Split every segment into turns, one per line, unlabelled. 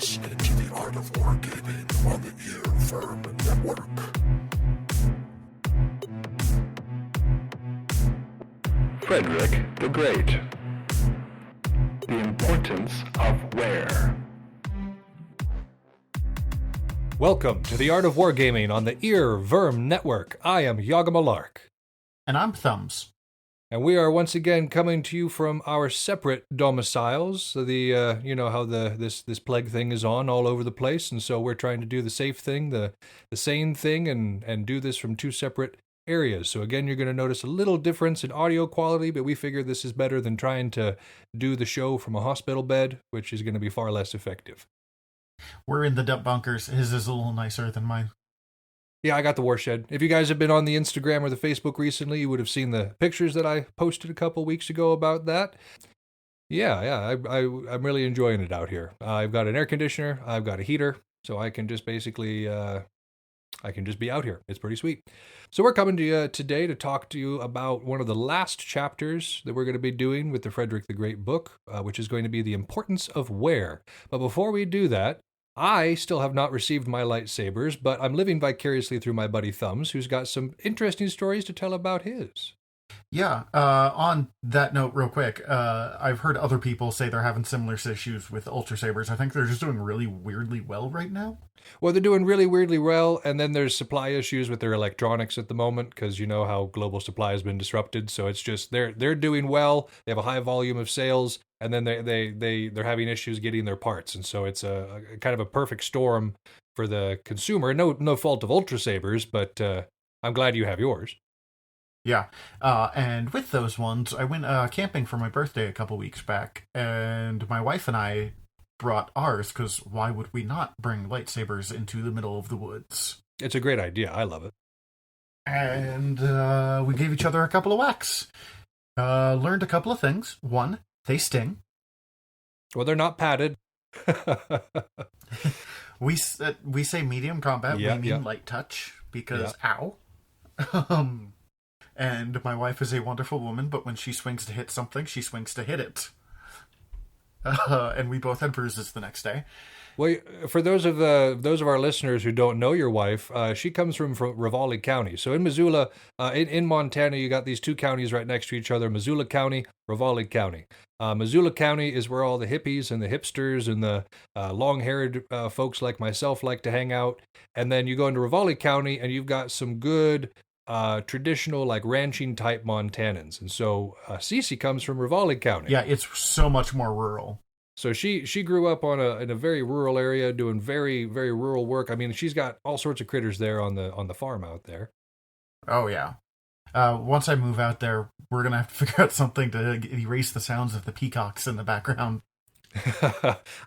listening to the Art of Wargaming on the Ear Firm Network.
Frederick the Great. The importance of where.
Welcome to the Art of Wargaming on the Ear Verm Network. I am Malark.
And I'm Thumbs.
And we are once again coming to you from our separate domiciles. So you know how this plague thing is on all over the place, and so we're trying to do the safe thing, the sane thing, and do this from two separate areas. So again, you're going to notice a little difference in audio quality, but we figure this is better than trying to do the show from a hospital bed, which is going to be far less effective.
We're in the dump bunkers. His is a little nicer than mine.
Yeah, I got the Warshed. If you guys have been on the Instagram or the Facebook recently, you would have seen the pictures that I posted a couple weeks ago about that. Yeah, I'm really enjoying it out here. I've got an air conditioner, I've got a heater, so I can just basically, I can just be out here. It's pretty sweet. So we're coming to you today to talk to you about one of the last chapters that we're going to be doing with the Frederick the Great book, which is going to be the importance of where. But before we do that, I still have not received my lightsabers, but I'm living vicariously through my buddy Thumbs, who's got some interesting stories to tell about his.
Yeah, on that note, real quick, I've heard other people say they're having similar issues with Ultra Sabers. I think they're just doing really weirdly well right now.
Well, they're doing really weirdly well, and then there's supply issues with their electronics at the moment, because you know how global supply has been disrupted, so it's just, they're doing well, they have a high volume of sales, and then they're having issues getting their parts, and so it's a kind of a perfect storm for the consumer. No fault of Ultra Sabers, but I'm glad you have yours.
Yeah, and with those ones, I went camping for my birthday a couple weeks back, and my wife and I brought ours, because why would we not bring lightsabers into the middle of the woods?
It's a great idea. I love it.
And we gave each other a couple of whacks. Learned a couple of things. One, they sting.
Well, they're not padded.
We say medium combat, we mean light touch, because ow. And my wife is a wonderful woman, but when she swings to hit something, she swings to hit it. And we both had bruises the next day.
Well, for those of our listeners who don't know your wife, she comes from Rivali County. So in Missoula, in Montana, you got these two counties right next to each other: Missoula County, Rivali County. Missoula County is where all the hippies and the hipsters and the long-haired folks like myself like to hang out. And then you go into Rivali County, and you've got some good traditional, like, ranching type Montanans. And so Cece comes from Rivali County.
Yeah, it's so much more rural.
So she grew up in a very rural area, doing very, very rural work. I mean, she's got all sorts of critters there on the farm out there.
Oh yeah. Once I move out there, we're gonna have to figure out something to erase the sounds of the peacocks in the background.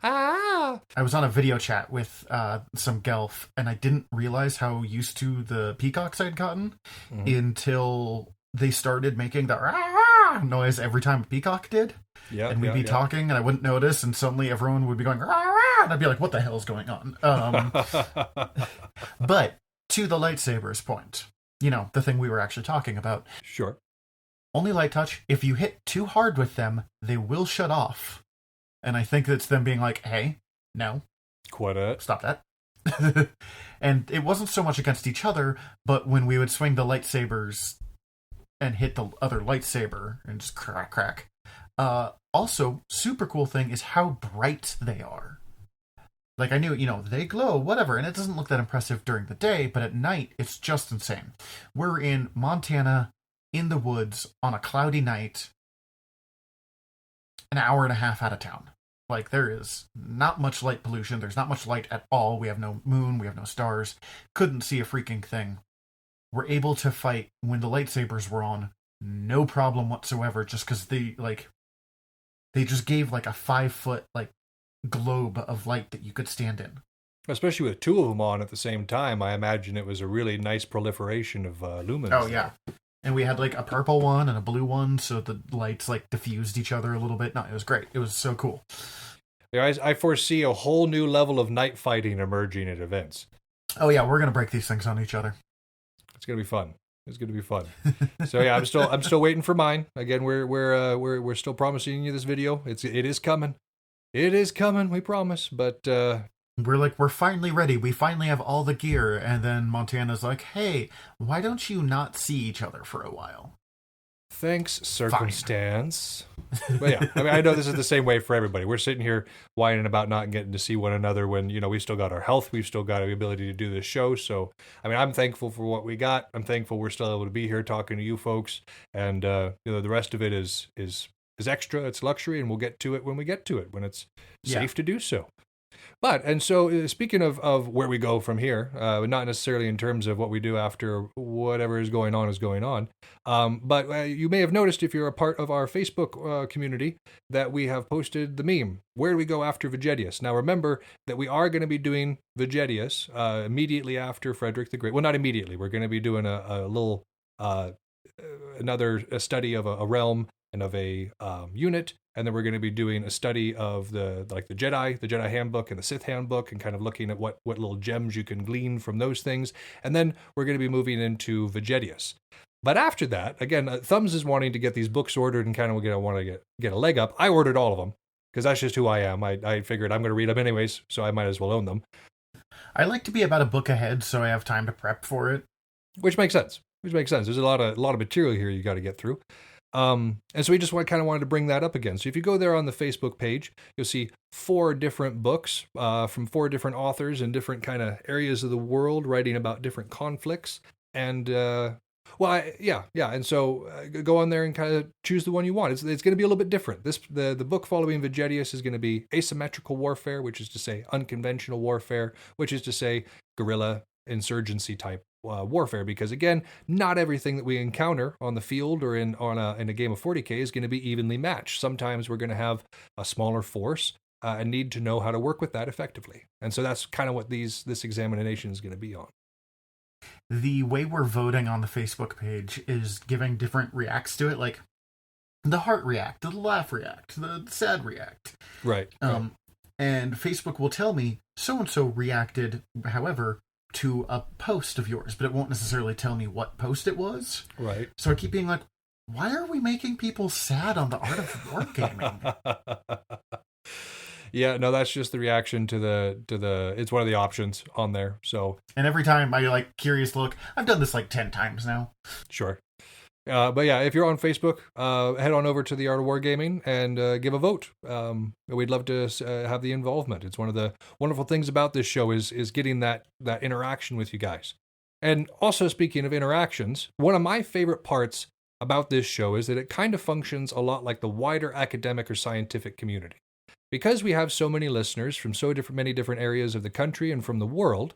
Ah!
I was on a video chat with some Gelf, and I didn't realize how used to the peacocks I'd gotten until they started making the rah noise every time a peacock did. Yeah, and we'd be talking, and I wouldn't notice, and suddenly everyone would be going rah, and I'd be like, "What the hell is going on?" But to the lightsabers point, you know, the thing we were actually talking about.
Sure.
Only light touch. If you hit too hard with them, they will shut off. And I think it's them being like, "Hey, no, stop that." And it wasn't so much against each other, but when we would swing the lightsabers and hit the other lightsaber and just crack. Also, super cool thing is how bright they are. Like, I knew, you know, they glow, whatever, and it doesn't look that impressive during the day, but at night, it's just insane. We're in Montana, in the woods, on a cloudy night, an hour and a half out of town. Like, there is not much light pollution, there's not much light at all, we have no moon, we have no stars, couldn't see a freaking thing. We're able to fight when the lightsabers were on, no problem whatsoever, just because they just gave like a 5-foot like globe of light that you could stand in.
Especially with two of them on at the same time, I imagine it was a really nice proliferation of lumens.
Oh yeah, and we had like a purple one and a blue one, so the lights like diffused each other a little bit. No, it was great. It was so cool.
Yeah, I foresee a whole new level of night fighting emerging at events.
Oh yeah, we're gonna break these things on each other.
It's gonna be fun. It's going to be fun. So yeah, I'm still waiting for mine. Again, we're still promising you this video. It is coming. It is coming, we promise. But
we're finally ready. We finally have all the gear. And then Montana's like, hey, why don't you not see each other for a while?
Thanks, circumstance. But yeah, I mean, I know this is the same way for everybody. We're sitting here whining about not getting to see one another when, we still got our health. We've still got the ability to do this show. So, I mean, I'm thankful for what we got. I'm thankful we're still able to be here talking to you folks. And, the rest of it is extra. It's luxury, and we'll get to it when we get to it, when it's safe to do so. But, and so speaking of where we go from here, not necessarily in terms of what we do after whatever is going on, but you may have noticed, if you're a part of our Facebook community, that we have posted the meme, where do we go after Vegetius? Now remember that we are going to be doing Vegetius immediately after Frederick the Great. Well, not immediately. We're going to be doing a little, another study of a realm and of a unit. And then we're going to be doing a study of the Jedi handbook and the Sith handbook, and kind of looking at what little gems you can glean from those things. And then we're going to be moving into Vegetius. But after that, again, Thumbs is wanting to get these books ordered and kind of want to get a leg up. I ordered all of them because that's just who I am. I figured I'm going to read them anyways, so I might as well own them.
I like to be about a book ahead so I have time to prep for it.
Which makes sense. There's a lot of material here you got to get through. And so we just wanted to bring that up again. So if you go there on the Facebook page, you'll see 4 different books from 4 different authors in different kind of areas of the world, writing about different conflicts. And and so go on there and kind of choose the one you want. It's going to be a little bit different. The book following Vegetius is going to be asymmetrical warfare, which is to say unconventional warfare, which is to say guerrilla insurgency type warfare, because again, not everything that we encounter on the field or in a game of 40K is going to be evenly matched. Sometimes we're going to have a smaller force and need to know how to work with that effectively. And so that's kind of what this examination is going to be on.
The way we're voting on the Facebook page is giving different reacts to it, like the heart react, the laugh react, the sad react.
Right.
And Facebook will tell me so-and-so reacted, however, to a post of yours, but it won't necessarily tell me what post it was.
Right.
So I keep being like, why are we making people sad on the Art of Wargaming?
Yeah, no, that's just the reaction to the it's one of the options on there. So,
and every time I curious look, I've done this 10 times now.
Sure. But yeah, if you're on Facebook, head on over to the Art of Wargaming and give a vote. We'd love to have the involvement. It's one of the wonderful things about this show is getting that interaction with you guys. And also, speaking of interactions, one of my favorite parts about this show is that it kind of functions a lot like the wider academic or scientific community. Because we have so many listeners from many different areas of the country and from the world,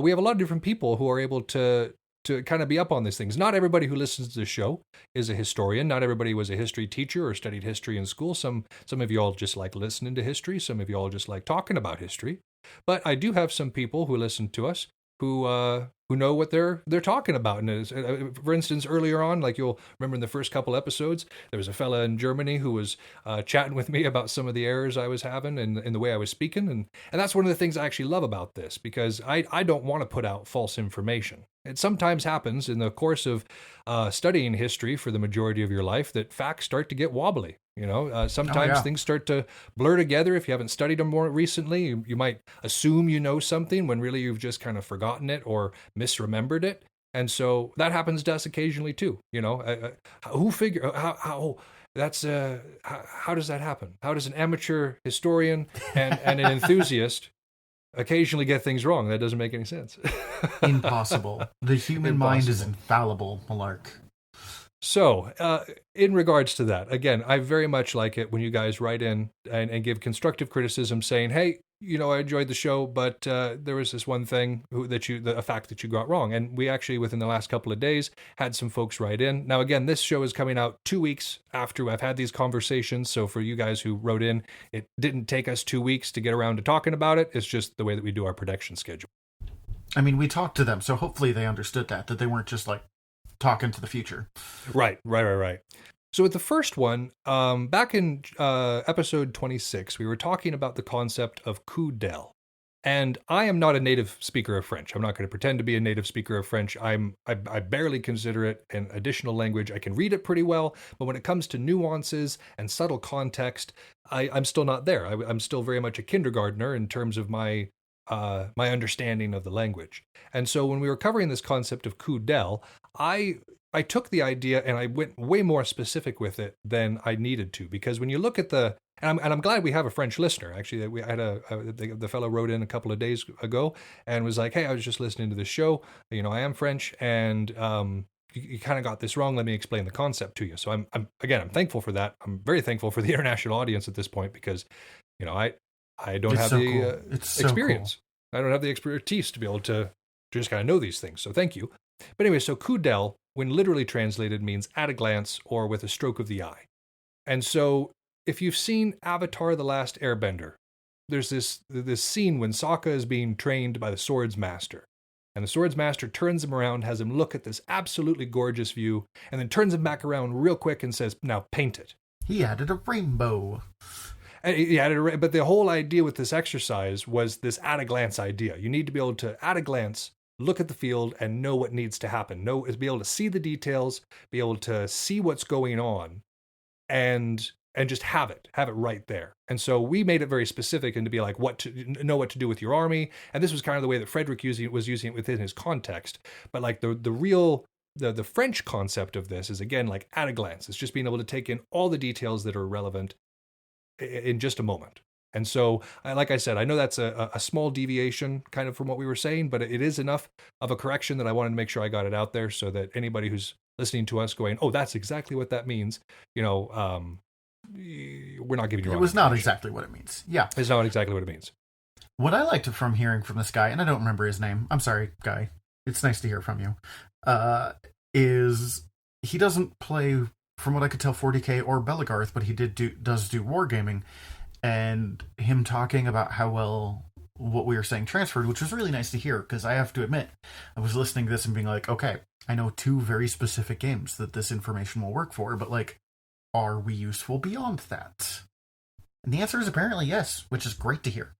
we have a lot of different people who are able to kind of be up on these things. Not everybody who listens to the show is a historian. Not everybody was a history teacher or studied history in school. Some of you all just like listening to history. Some of you all just like talking about history. But I do have some people who listen to us who know what they're talking about. And for instance, earlier on, you'll remember in the first couple episodes, there was a fella in Germany who was chatting with me about some of the errors I was having and the way I was speaking. And that's one of the things I actually love about this, because I don't want to put out false information. It sometimes happens in the course of studying history for the majority of your life that facts start to get wobbly. Sometimes things start to blur together. If you haven't studied them more recently, you might assume you know something when really you've just kind of forgotten it or misremembered it. And so that happens to us occasionally too. How does that happen? How does an amateur historian and an enthusiast occasionally get things wrong? That doesn't make any sense.
Impossible. The human mind is infallible, Malark.
So, in regards to that, again, I very much like it when you guys write in and give constructive criticism saying, hey, I enjoyed the show, but there was this one thing a fact that you got wrong. And we actually, within the last couple of days, had some folks write in. Now, again, this show is coming out 2 weeks after I've had these conversations. So for you guys who wrote in, it didn't take us 2 weeks to get around to talking about it. It's just the way that we do our production schedule.
I mean, we talked to them, so hopefully they understood that they weren't just talking to the future. Right.
So with the first one, back in episode 26, we were talking about the concept of coup d'etat. And I am not a native speaker of French. I'm not going to pretend to be a native speaker of French. I barely consider it an additional language. I can read it pretty well, but when it comes to nuances and subtle context, I'm still not there. I'm still very much a kindergartner in terms of my understanding of the language. And so when we were covering this concept of coup d'el, I took the idea and I went way more specific with it than I needed to, because when you look at and I'm glad we have a French listener. Actually, we had the fellow wrote in a couple of days ago and was like, "Hey, I was just listening to this show. You know, I am French, and you kind of got this wrong. Let me explain the concept to you." So I'm thankful for that. I'm very thankful for the international audience at this point, because, you know, I don't have the experience. Cool. I don't have the expertise to be able to just kind of know these things. So thank you. But anyway, so coup d'el, when literally translated, means at a glance or with a stroke of the eye. And so if you've seen Avatar: The Last Airbender, there's this scene when Sokka is being trained by the Swords Master. And the Swords Master turns him around, has him look at this absolutely gorgeous view, and then turns him back around real quick and says, "Now paint it."
He added a rainbow.
But the whole idea with this exercise was this at-a-glance idea. You need to be able to, at a glance, look at the field and know what needs to happen. Be able to see the details, be able to see what's going on, and just have it right there. And so we made it very specific, and to be like, know what to do with your army. And this was kind of the way that Frederick was using it within his context. But like the French concept of this is, again, like at a glance. It's just being able to take in all the details that are relevant in just a moment. And so, like I said, I know that's a small deviation kind of from what we were saying, but it is enough of a correction that I wanted to make sure I got it out there, so that anybody who's listening to us going, "Oh, that's exactly what that means," you know, we're not giving you.
It was not exactly what it means. Yeah,
it's not exactly what it means.
What I liked from hearing from this guy, and I don't remember his name. I'm sorry, guy. It's nice to hear from you. Is he doesn't play, from what I could tell, 40K or Belagarth, but he does do wargaming. And him talking about how well what we were saying transferred, which was really nice to hear, because I have to admit, I was listening to this and being like, okay, I know 2 very specific games that this information will work for, but like, are we useful beyond that? And the answer is apparently yes, which is great to hear.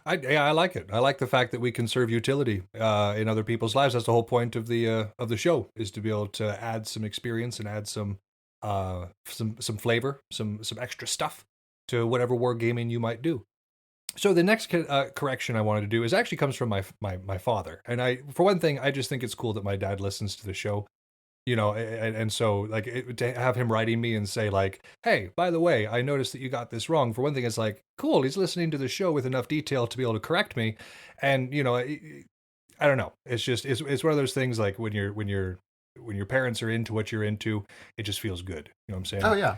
I like it. I like the fact that we can serve utility in other people's lives. That's the whole point of the show, is to be able to add some experience and add some flavor, some extra stuff to whatever wargaming you might do. So the next correction I wanted to do actually comes from my father. And for one thing, I just think it's cool that my dad listens to the show, you know, and so like to have him writing me and say like, "Hey, by the way, I noticed that you got this wrong." For one thing, it's like, cool, he's listening to the show with enough detail to be able to correct me. And, you know, I don't know. It's just, it's one of those things, like when your parents are into what you're into, it just feels good. You know what I'm saying?
Oh, yeah.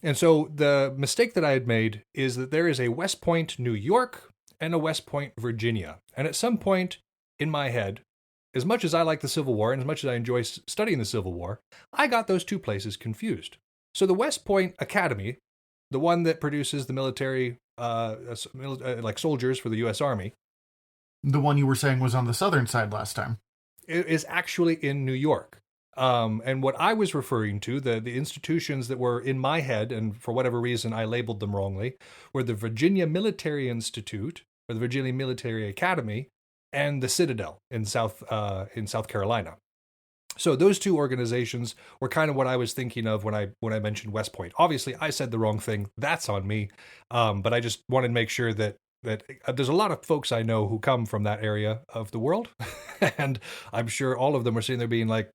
And so the mistake that I had made is that there is a West Point, New York, and a West Point, Virginia. And at some point in my head, as much as I like the Civil War and as much as I enjoy studying the Civil War, I got those 2 places confused. So the West Point Academy, the one that produces the military, like soldiers for the U.S. Army.
The one you were saying was on the southern side last time.
Is actually in New York. And what I was referring to, the institutions that were in my head, and for whatever reason I labeled them wrongly, were the Virginia Military Institute, or the Virginia Military Academy, and the Citadel in South Carolina. So those 2 organizations were kind of what I was thinking of when I mentioned West Point. Obviously, I said the wrong thing. That's on me. But I just wanted to make sure that there's a lot of folks I know who come from that area of the world, and I'm sure all of them are sitting there being like,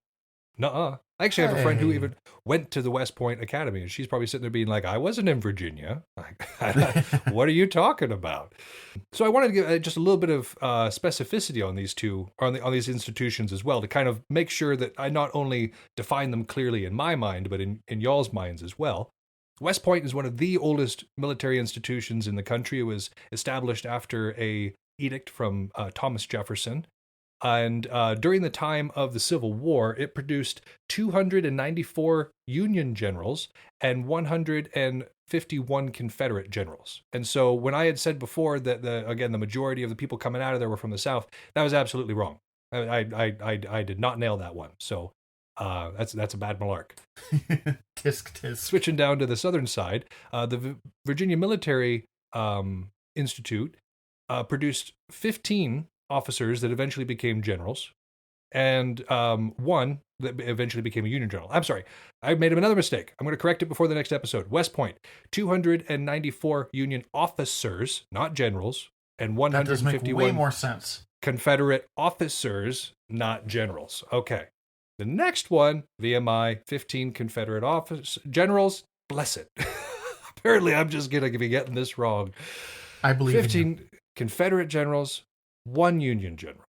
nuh-uh. I actually have a friend who even went to the West Point Academy, and she's probably sitting there being like, "I wasn't in Virginia. Like, what are you talking about?" So I wanted to give just a little bit of specificity on these on these institutions as well, to kind of make sure that I not only define them clearly in my mind, but in y'all's minds as well. West Point is one of the oldest military institutions in the country. It was established after a edict from Thomas Jefferson. And during the time of the Civil War, it produced 294 Union generals and 151 Confederate generals. And so when I had said before that the majority of the people coming out of there were from the South, that was absolutely wrong. I did not nail that one. So that's a bad malark.
Tisk.
Switching down to the southern side, the Virginia Military Institute produced 15 officers that eventually became generals, and one that eventually became a Union general. I'm sorry, I made another mistake. I'm going to correct it before the next episode. West Point, 294 Union officers, not generals, and 151
that does make way more sense.
Confederate officers, not generals. Okay. The next one, VMI, 15 Confederate generals. Bless it. Apparently, I'm just going to be getting this wrong.
I believe
15 Confederate generals, 1 Union general.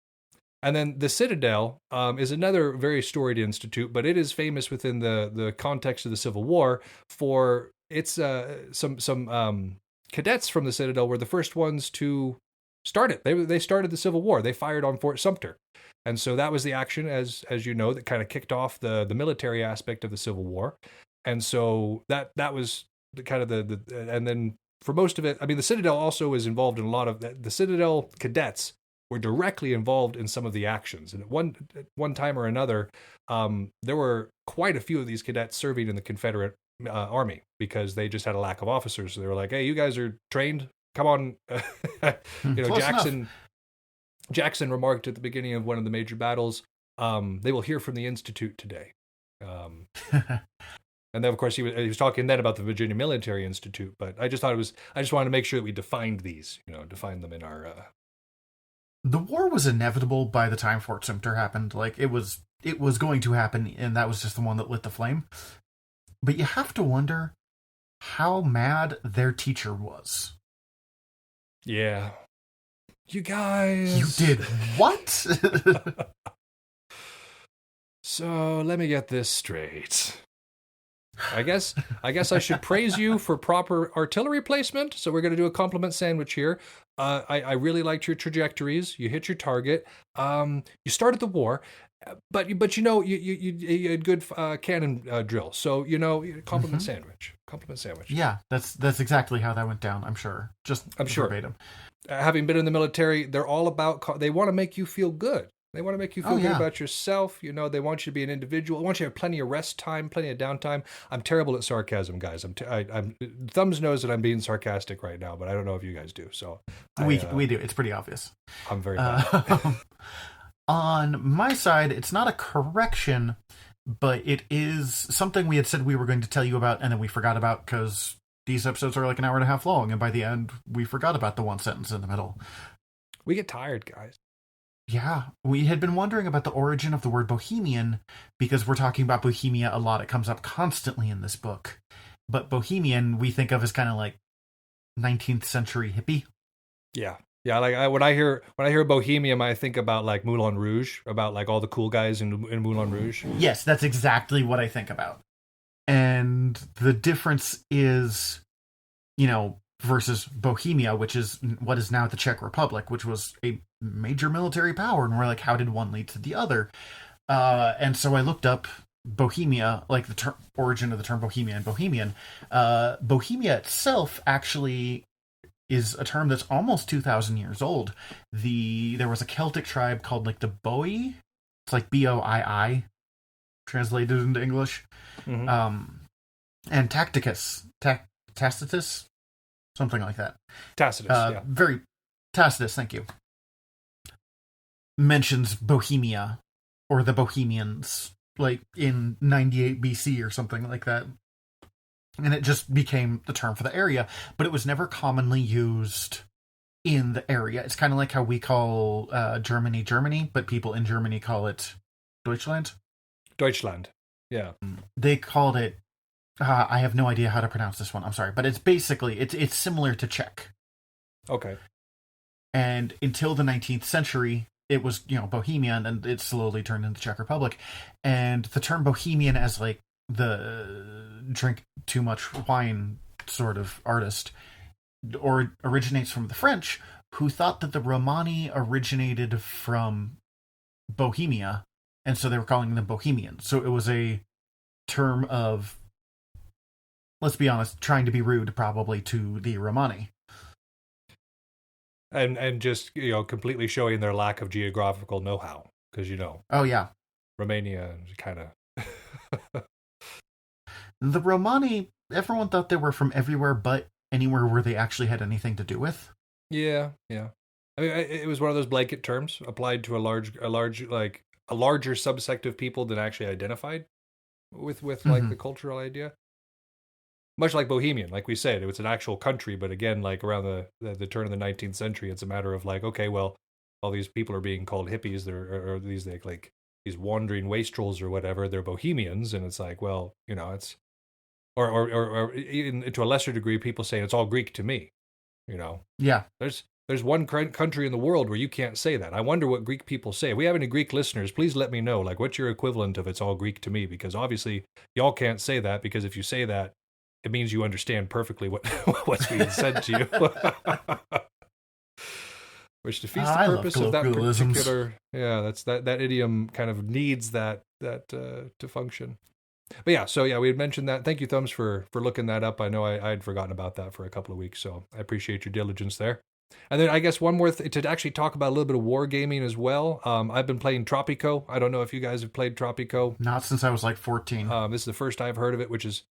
And then the Citadel is another very storied institute, but it is famous within the context of the Civil War for its some cadets from the Citadel were the first ones to start it. They started the Civil War. They fired on Fort Sumter. And so that was the action, as you know, that kind of kicked off the military aspect of the Civil War. And so that was the kind of the and then for most of it, I mean, the Citadel also was involved in a lot of the Citadel cadets were directly involved in some of the actions. And at one time or another, there were quite a few of these cadets serving in the Confederate Army because they just had a lack of officers. So they were like, "Hey, you guys are trained. Come on." Jackson remarked at the beginning of one of the major battles, "They will hear from the Institute today." And then, of course, he was talking then about the Virginia Military Institute. But I just wanted to make sure that we defined these, defined them in our.
The war was inevitable by the time Fort Sumter happened. Like it was going to happen, and that was just the one that lit the flame. But you have to wonder how mad their teacher was.
Yeah. You guys.
You did what?
So let me get this straight. I guess I should praise you for proper artillery placement. So we're going to do a compliment sandwich here. I really liked your trajectories. You hit your target. You started the war, but you had good cannon drill. So compliment sandwich. Compliment sandwich.
Yeah, that's exactly how that went down. I'm sure. I'm sure. Verbatim.
Having been in the military, they're all about. They want to make you feel good. They want to make you feel good about yourself. They want you to be an individual. They want you to have plenty of rest time, plenty of downtime. I'm terrible at sarcasm, guys. I'm Thumbs knows that I'm being sarcastic right now, but I don't know if you guys do. So
we do. It's pretty obvious.
I'm very bad.
On my side, it's not a correction, but it is something we had said we were going to tell you about, and then we forgot about because these episodes are like an hour and a half long, and by the end, we forgot about the one sentence in the middle.
We get tired, guys.
Yeah, we had been wondering about the origin of the word Bohemian because we're talking about Bohemia a lot. It comes up constantly in this book. But Bohemian, we think of as kind of like 19th century hippie.
Yeah. Yeah, like when I hear Bohemian, I think about like Moulin Rouge, about like all the cool guys in Moulin Rouge.
Yes, that's exactly what I think about. And the difference is, versus Bohemia, which is what is now the Czech Republic, which was a major military power. And we're like, how did one lead to the other? And so I looked up Bohemia, like the origin of the term Bohemia and Bohemian. Bohemia itself actually is a term that's almost 2,000 years old. There was a Celtic tribe called like the Boii. It's like Boii, translated into English. Mm-hmm. And Tacitus, something like that.
Tacitus,
Tacitus, thank you. Mentions Bohemia or the Bohemians, like in 98 BC or something like that. And it just became the term for the area, but it was never commonly used in the area. It's kind of like how we call Germany, but people in Germany call it Deutschland.
Deutschland, yeah.
They called it, I have no idea how to pronounce this one, I'm sorry, but it's basically, it's similar to Czech.
Okay. And
until the 19th century, it was, Bohemian, and it slowly turned into Czech Republic. And the term Bohemian as like the drink too much wine sort of artist originates from the French, who thought that the Romani originated from Bohemia, and so they were calling them Bohemians. So it was a term of, let's be honest, trying to be rude probably to the Romani.
And just, completely showing their lack of geographical know-how. Because,
Oh, yeah.
Romania kind of...
The Romani, everyone thought they were from everywhere but anywhere where they actually had anything to do with.
Yeah, yeah. I mean, it was one of those blanket terms applied to a larger subsect of people than actually identified with like the cultural idea. Much like Bohemian, like we said, it was an actual country, but again, like around the turn of the 19th century, it's a matter of like, okay, well, all these people are being called hippies, or these like these wandering wastrels or whatever, they're Bohemians, and it's like, well, you know, it's or even to a lesser degree, people saying it's all Greek to me, you know.
Yeah.
There's one country in the world where you can't say that. I wonder what Greek people say. If we have any Greek listeners, please let me know, like, what's your equivalent of it's all Greek to me, because obviously y'all can't say that, because if you say that, it means you understand perfectly what's being said to you. Which defeats the purpose of that particular. Yeah, that's that idiom kind of needs that to function. But yeah, so yeah, we had mentioned that. Thank you, Thumbs, for looking that up. I know I had forgotten about that for a couple of weeks, so I appreciate your diligence there. And then I guess one more to actually talk about a little bit of wargaming as well. I've been playing Tropico. I don't know if you guys have played Tropico.
Not since I was like 14.
This is the first I've heard of it, which is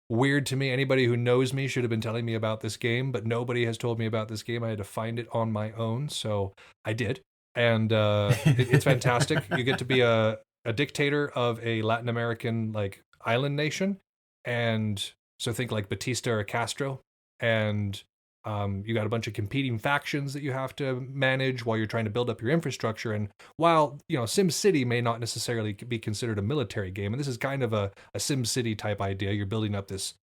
weird to me. Anybody who knows me should have been telling me about this game, but nobody has told me about this game. I had to find it on my own, so I did. And it's fantastic. You get to be a dictator of a Latin American like island nation, and so think like Batista or Castro, and you got a bunch of competing factions that you have to manage while you're trying to build up your infrastructure. And while, you know, Sim City may not necessarily be considered a military game, and this is kind of a Sim City type idea, you're building up this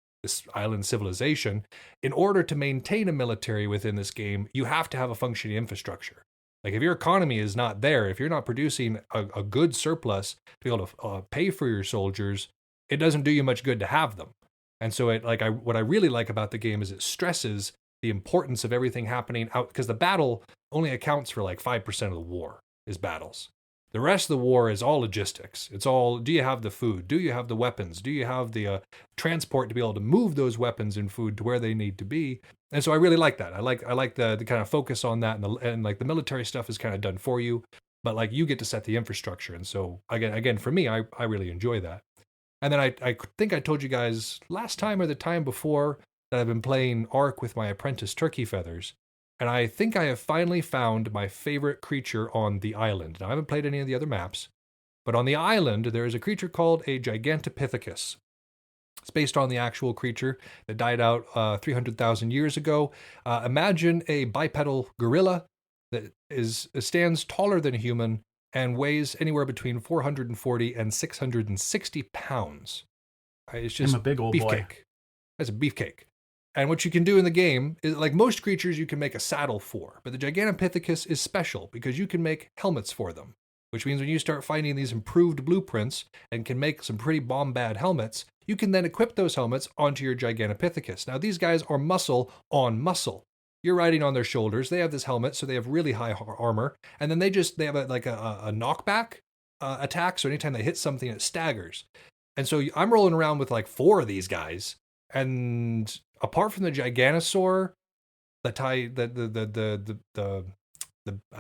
island civilization. In order to maintain a military within this game, you have to have a functioning infrastructure. Like if your economy is not there, if you're not producing a good surplus to be able to pay for your soldiers, it doesn't do you much good to have them. And so what I really like about the game is it stresses the importance of everything happening out, because the battle only accounts for like 5% of the war is battles. The rest of the war is all logistics. It's all, do you have the food? Do you have the weapons? Do you have the transport to be able to move those weapons and food to where they need to be? And so I really like that. I like the kind of focus on that, and like the military stuff is kind of done for you, but like you get to set the infrastructure. And so again for me, I really enjoy that. And then I think I told you guys last time or the time before that I've been playing Ark with my apprentice Turkey Feathers. And I think I have finally found my favorite creature on the island. Now, I haven't played any of the other maps, but on the island, there is a creature called a Gigantopithecus. It's based on the actual creature that died out 300,000 years ago. Imagine a bipedal gorilla that stands taller than a human and weighs anywhere between 440 and 660 pounds. It's just
a big old
beefcake.
boy.
It's a beefcake. And what you can do in the game is, like most creatures, you can make a saddle for, but the Gigantopithecus is special because you can make helmets for them, which means when you start finding these improved blueprints and can make some pretty bomb-bad helmets, you can then equip those helmets onto your Gigantopithecus. Now, these guys are muscle on muscle. You're riding on their shoulders. They have this helmet, so they have really high armor, and then they have a knockback attack, so anytime they hit something, it staggers. And so I'm rolling around with like 4 of these guys, and apart from the Giganosaur, I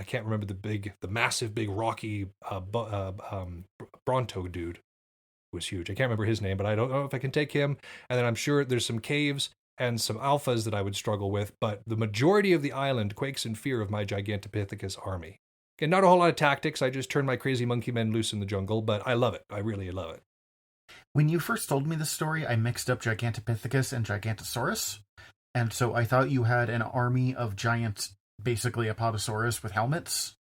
can't remember the massive big rocky Bronto dude was huge. I can't remember his name, but I don't know if I can take him. And then I'm sure there's some caves and some alphas that I would struggle with, but the majority of the island quakes in fear of my Gigantopithecus army. Again, not a whole lot of tactics. I just turn my crazy monkey men loose in the jungle, but I love it. I really love it.
When you first told me this story, I mixed up Gigantopithecus and Gigantosaurus, and so I thought you had an army of giant, basically Apatosaurus with helmets.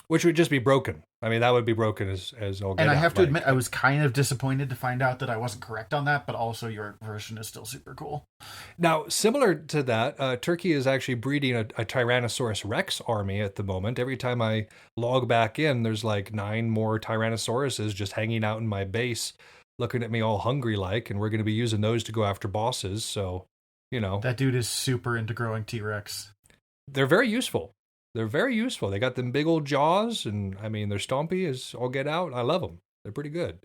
Which would just be broken. I mean, that would be broken as all get
And I
out,
have to
like,
admit, I was kind of disappointed to find out that I wasn't correct on that, but also your version is still super cool.
Now, similar to that, Turkey is actually breeding a Tyrannosaurus Rex army at the moment. Every time I log back in, there's like 9 more Tyrannosauruses just hanging out in my base, looking at me all hungry like, and we're going to be using those to go after bosses. So, you know.
That dude is super into growing T-Rex.
They're very useful. They're very useful. They got them big old jaws, and I mean, they're stompy as all get out. I love them. They're pretty good.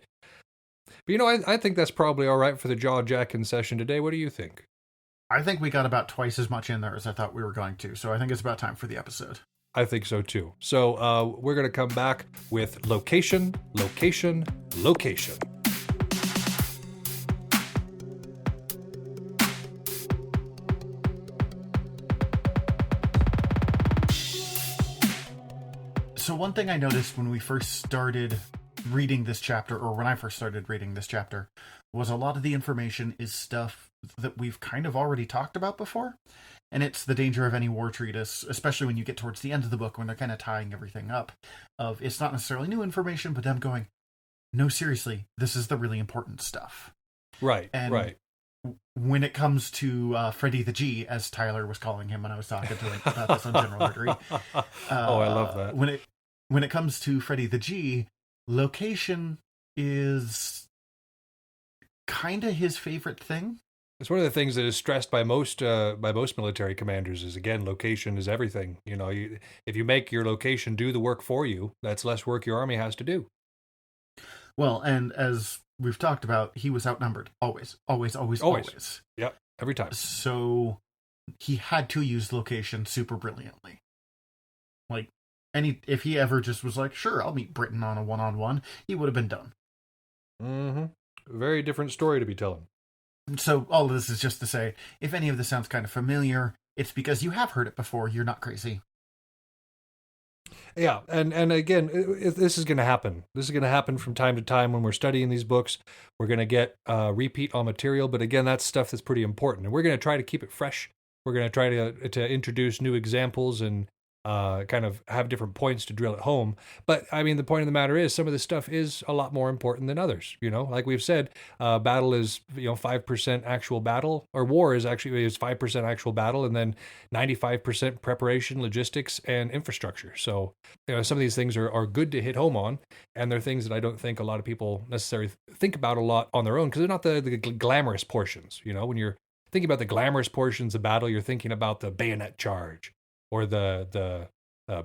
But you know, I think that's probably all right for the jaw jacking session today. What do you think?
I think we got about twice as much in there as I thought we were going to, so I think it's about time for the episode.
I think so too. So we're going to come back with location, location, location.
So one thing I noticed when we first started reading this chapter, or when I first started reading this chapter, was a lot of the information is stuff that we've kind of already talked about before. And it's the danger of any war treatise, especially when you get towards the end of the book, when they're kind of tying everything up, of it's not necessarily new information, but them going, no, seriously, this is the really important stuff.
Right,
and
right.
When it comes to Freddie the G, as Tyler was calling him when I was talking to him about this on General Murdery.
I love that.
When it comes to Freddie the G, location is kind of his favorite thing.
It's one of the things that is stressed by most military commanders is, again, location is everything. You know, if you make your location do the work for you, that's less work your army has to do.
Well, and as we've talked about, he was outnumbered. Always.
Yep, every time.
So he had to use location super brilliantly. Like, if he ever just was like, sure, I'll meet Britain on a one-on-one, he would have been done.
Mm-hmm. Very different story to be telling.
So all of this is just to say, if any of this sounds kind of familiar, it's because you have heard it before. You're not crazy.
Yeah, and again, this is going to happen. This is going to happen from time to time when we're studying these books. We're going to get repeat on material, but again, that's stuff that's pretty important. And we're going to try to keep it fresh. We're going to try to introduce new examples and kind of have different points to drill at home. But I mean, the point of the matter is some of this stuff is a lot more important than others. You know, like we've said, battle is 5% actual battle, or war is 5% actual battle, and then 95% preparation, logistics, and infrastructure. So some of these things are good to hit home on, and they're things that I don't think a lot of people necessarily think about a lot on their own because they're not the glamorous portions. You know, when you're thinking about the glamorous portions of battle, you're thinking about the bayonet charge, or the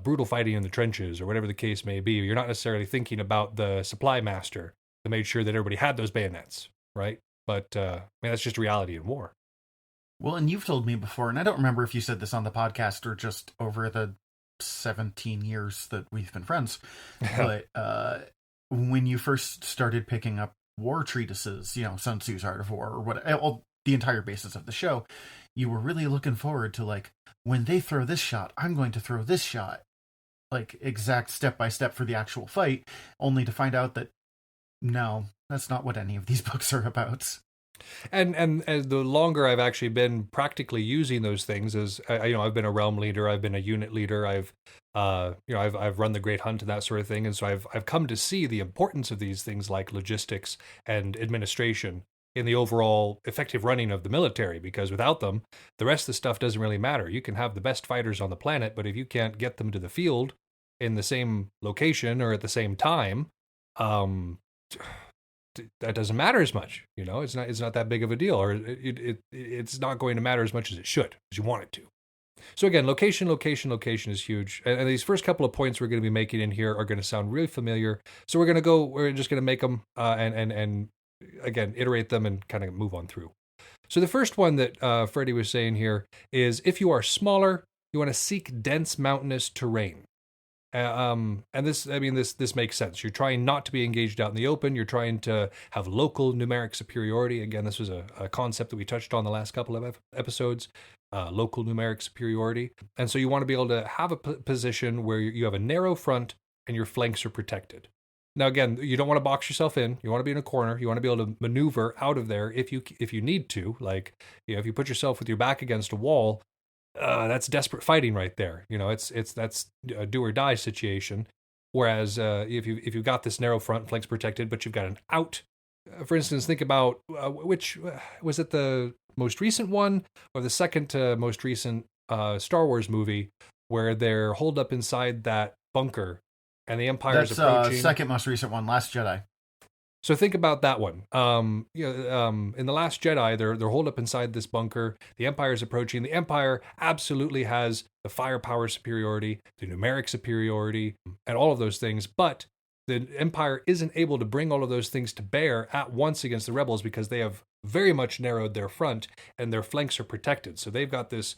brutal fighting in the trenches, or whatever the case may be. You're not necessarily thinking about the supply master that made sure that everybody had those bayonets, right? But that's just reality in war.
Well, and you've told me before, and I don't remember if you said this on the podcast or just over the 17 years that we've been friends, but when you first started picking up war treatises, Sun Tzu's Art of War, or what, the entire basis of the show, you were really looking forward to, like, when they throw this shot, I'm going to throw this shot. Like, exact step-by-step for the actual fight, only to find out that, no, that's not what any of these books are about.
And the longer I've actually been practically using those things, as I've been a realm leader, I've been a unit leader, I've run the Great Hunt and that sort of thing, and so I've come to see the importance of these things like logistics and administration in the overall effective running of the military, because without them, the rest of the stuff doesn't really matter. You can have the best fighters on the planet, but if you can't get them to the field in the same location or at the same time, that doesn't matter as much. It's not that big of a deal, or it's not going to matter as much as it should, as you want it to. So again, location is huge. And these first couple of points we're going to be making in here are going to sound really familiar. So we're just going to make them and again, iterate them and kind of move on through. So the first one that Freddie was saying here is, if you are smaller, you want to seek dense mountainous terrain. And this makes sense. You're trying not to be engaged out in the open. You're trying to have local numeric superiority. Again, this was a concept that we touched on the last couple of episodes, local numeric superiority. And so you want to be able to have a position where you have a narrow front and your flanks are protected. Now, again, you don't want to box yourself in. You want to be in a corner. You want to be able to maneuver out of there if you need to. Like, if you put yourself with your back against a wall, that's desperate fighting right there. That's a do or die situation. Whereas if you've got this narrow front, flanks protected, but you've got an out. For instance, think about which was it, the most recent one or the second most recent Star Wars movie where they're holed up inside that bunker. And the Empire's approaching.
That's second most recent one, Last Jedi.
So think about that one. In The Last Jedi, they're holed up inside this bunker. The Empire's approaching. The Empire absolutely has the firepower superiority, the numeric superiority, and all of those things. But the Empire isn't able to bring all of those things to bear at once against the rebels because they have very much narrowed their front and their flanks are protected. So they've got this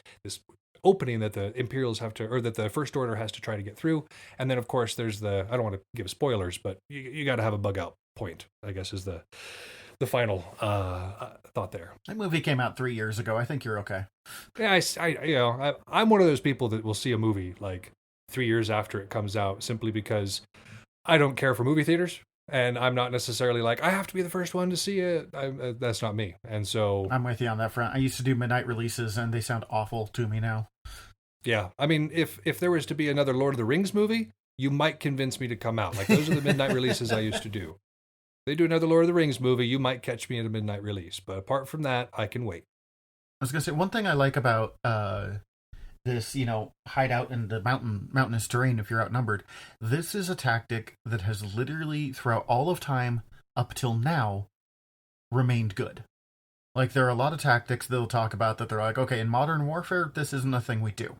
opening that the Imperials have to, or that the First Order has to try to get through. And then, of course, there's I don't want to give spoilers, but you got to have a bug out point, I guess, is the final thought there.
That movie came out 3 years ago. I think you're okay.
Yeah, I'm one of those people that will see a movie like 3 years after it comes out, simply because I don't care for movie theaters. And I'm not necessarily like, I have to be the first one to see it. That's not me. And so...
I'm with you on that front. I used to do midnight releases, and they sound awful to me now.
Yeah. I mean, if there was to be another Lord of the Rings movie, you might convince me to come out. Like, those are the midnight releases I used to do. They do another Lord of the Rings movie, you might catch me at a midnight release. But apart from that, I can wait.
I was going to say, one thing I like about this, hideout in the mountainous terrain if you're outnumbered, this is a tactic that has literally, throughout all of time up till now, remained good. Like, there are a lot of tactics they'll talk about that they're like, okay, in modern warfare, this isn't a thing we do.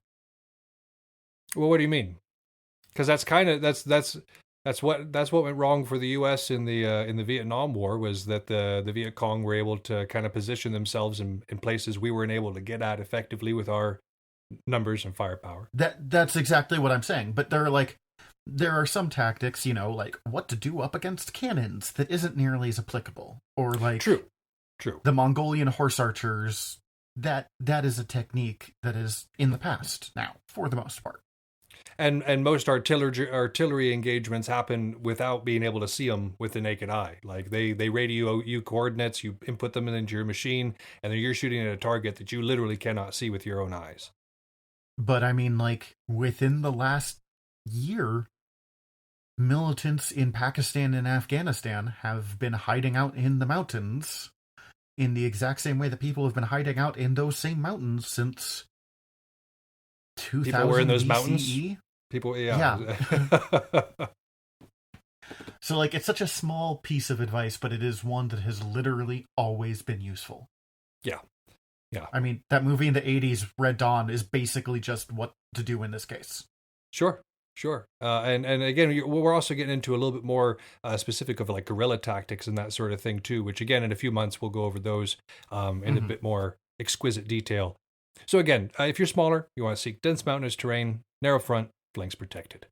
Well, what do you mean? Because that's kind of that's what went wrong for the U.S. in the Vietnam War, was that the Viet Cong were able to kind of position themselves in places we weren't able to get at effectively with our numbers and firepower.
That's exactly what I'm saying. But there are some tactics, like what to do up against cannons that isn't nearly as applicable, or like
true
the Mongolian horse archers. That is a technique that is in the past now, for the most part.
And most artillery engagements happen without being able to see them with the naked eye. Like they radio you coordinates, you input them into your machine, and then you're shooting at a target that you literally cannot see with your own eyes.
But I mean, like, within the last year, militants in Pakistan and Afghanistan have been hiding out in the mountains in the exact same way that people have been hiding out in those same mountains since 2000
People were in those
BCE.
Mountains? People, yeah.
So, like, it's such a small piece of advice, but it is one that has literally always been useful.
Yeah. Yeah.
I mean, that movie in the 80s, Red Dawn, is basically just what to do in this case.
Sure. And again, we're also getting into a little bit more specific of like guerrilla tactics and that sort of thing too, which again, in a few months, we'll go over those in a bit more exquisite detail. So again, if you're smaller, you want to seek dense mountainous terrain, narrow front, flanks protected.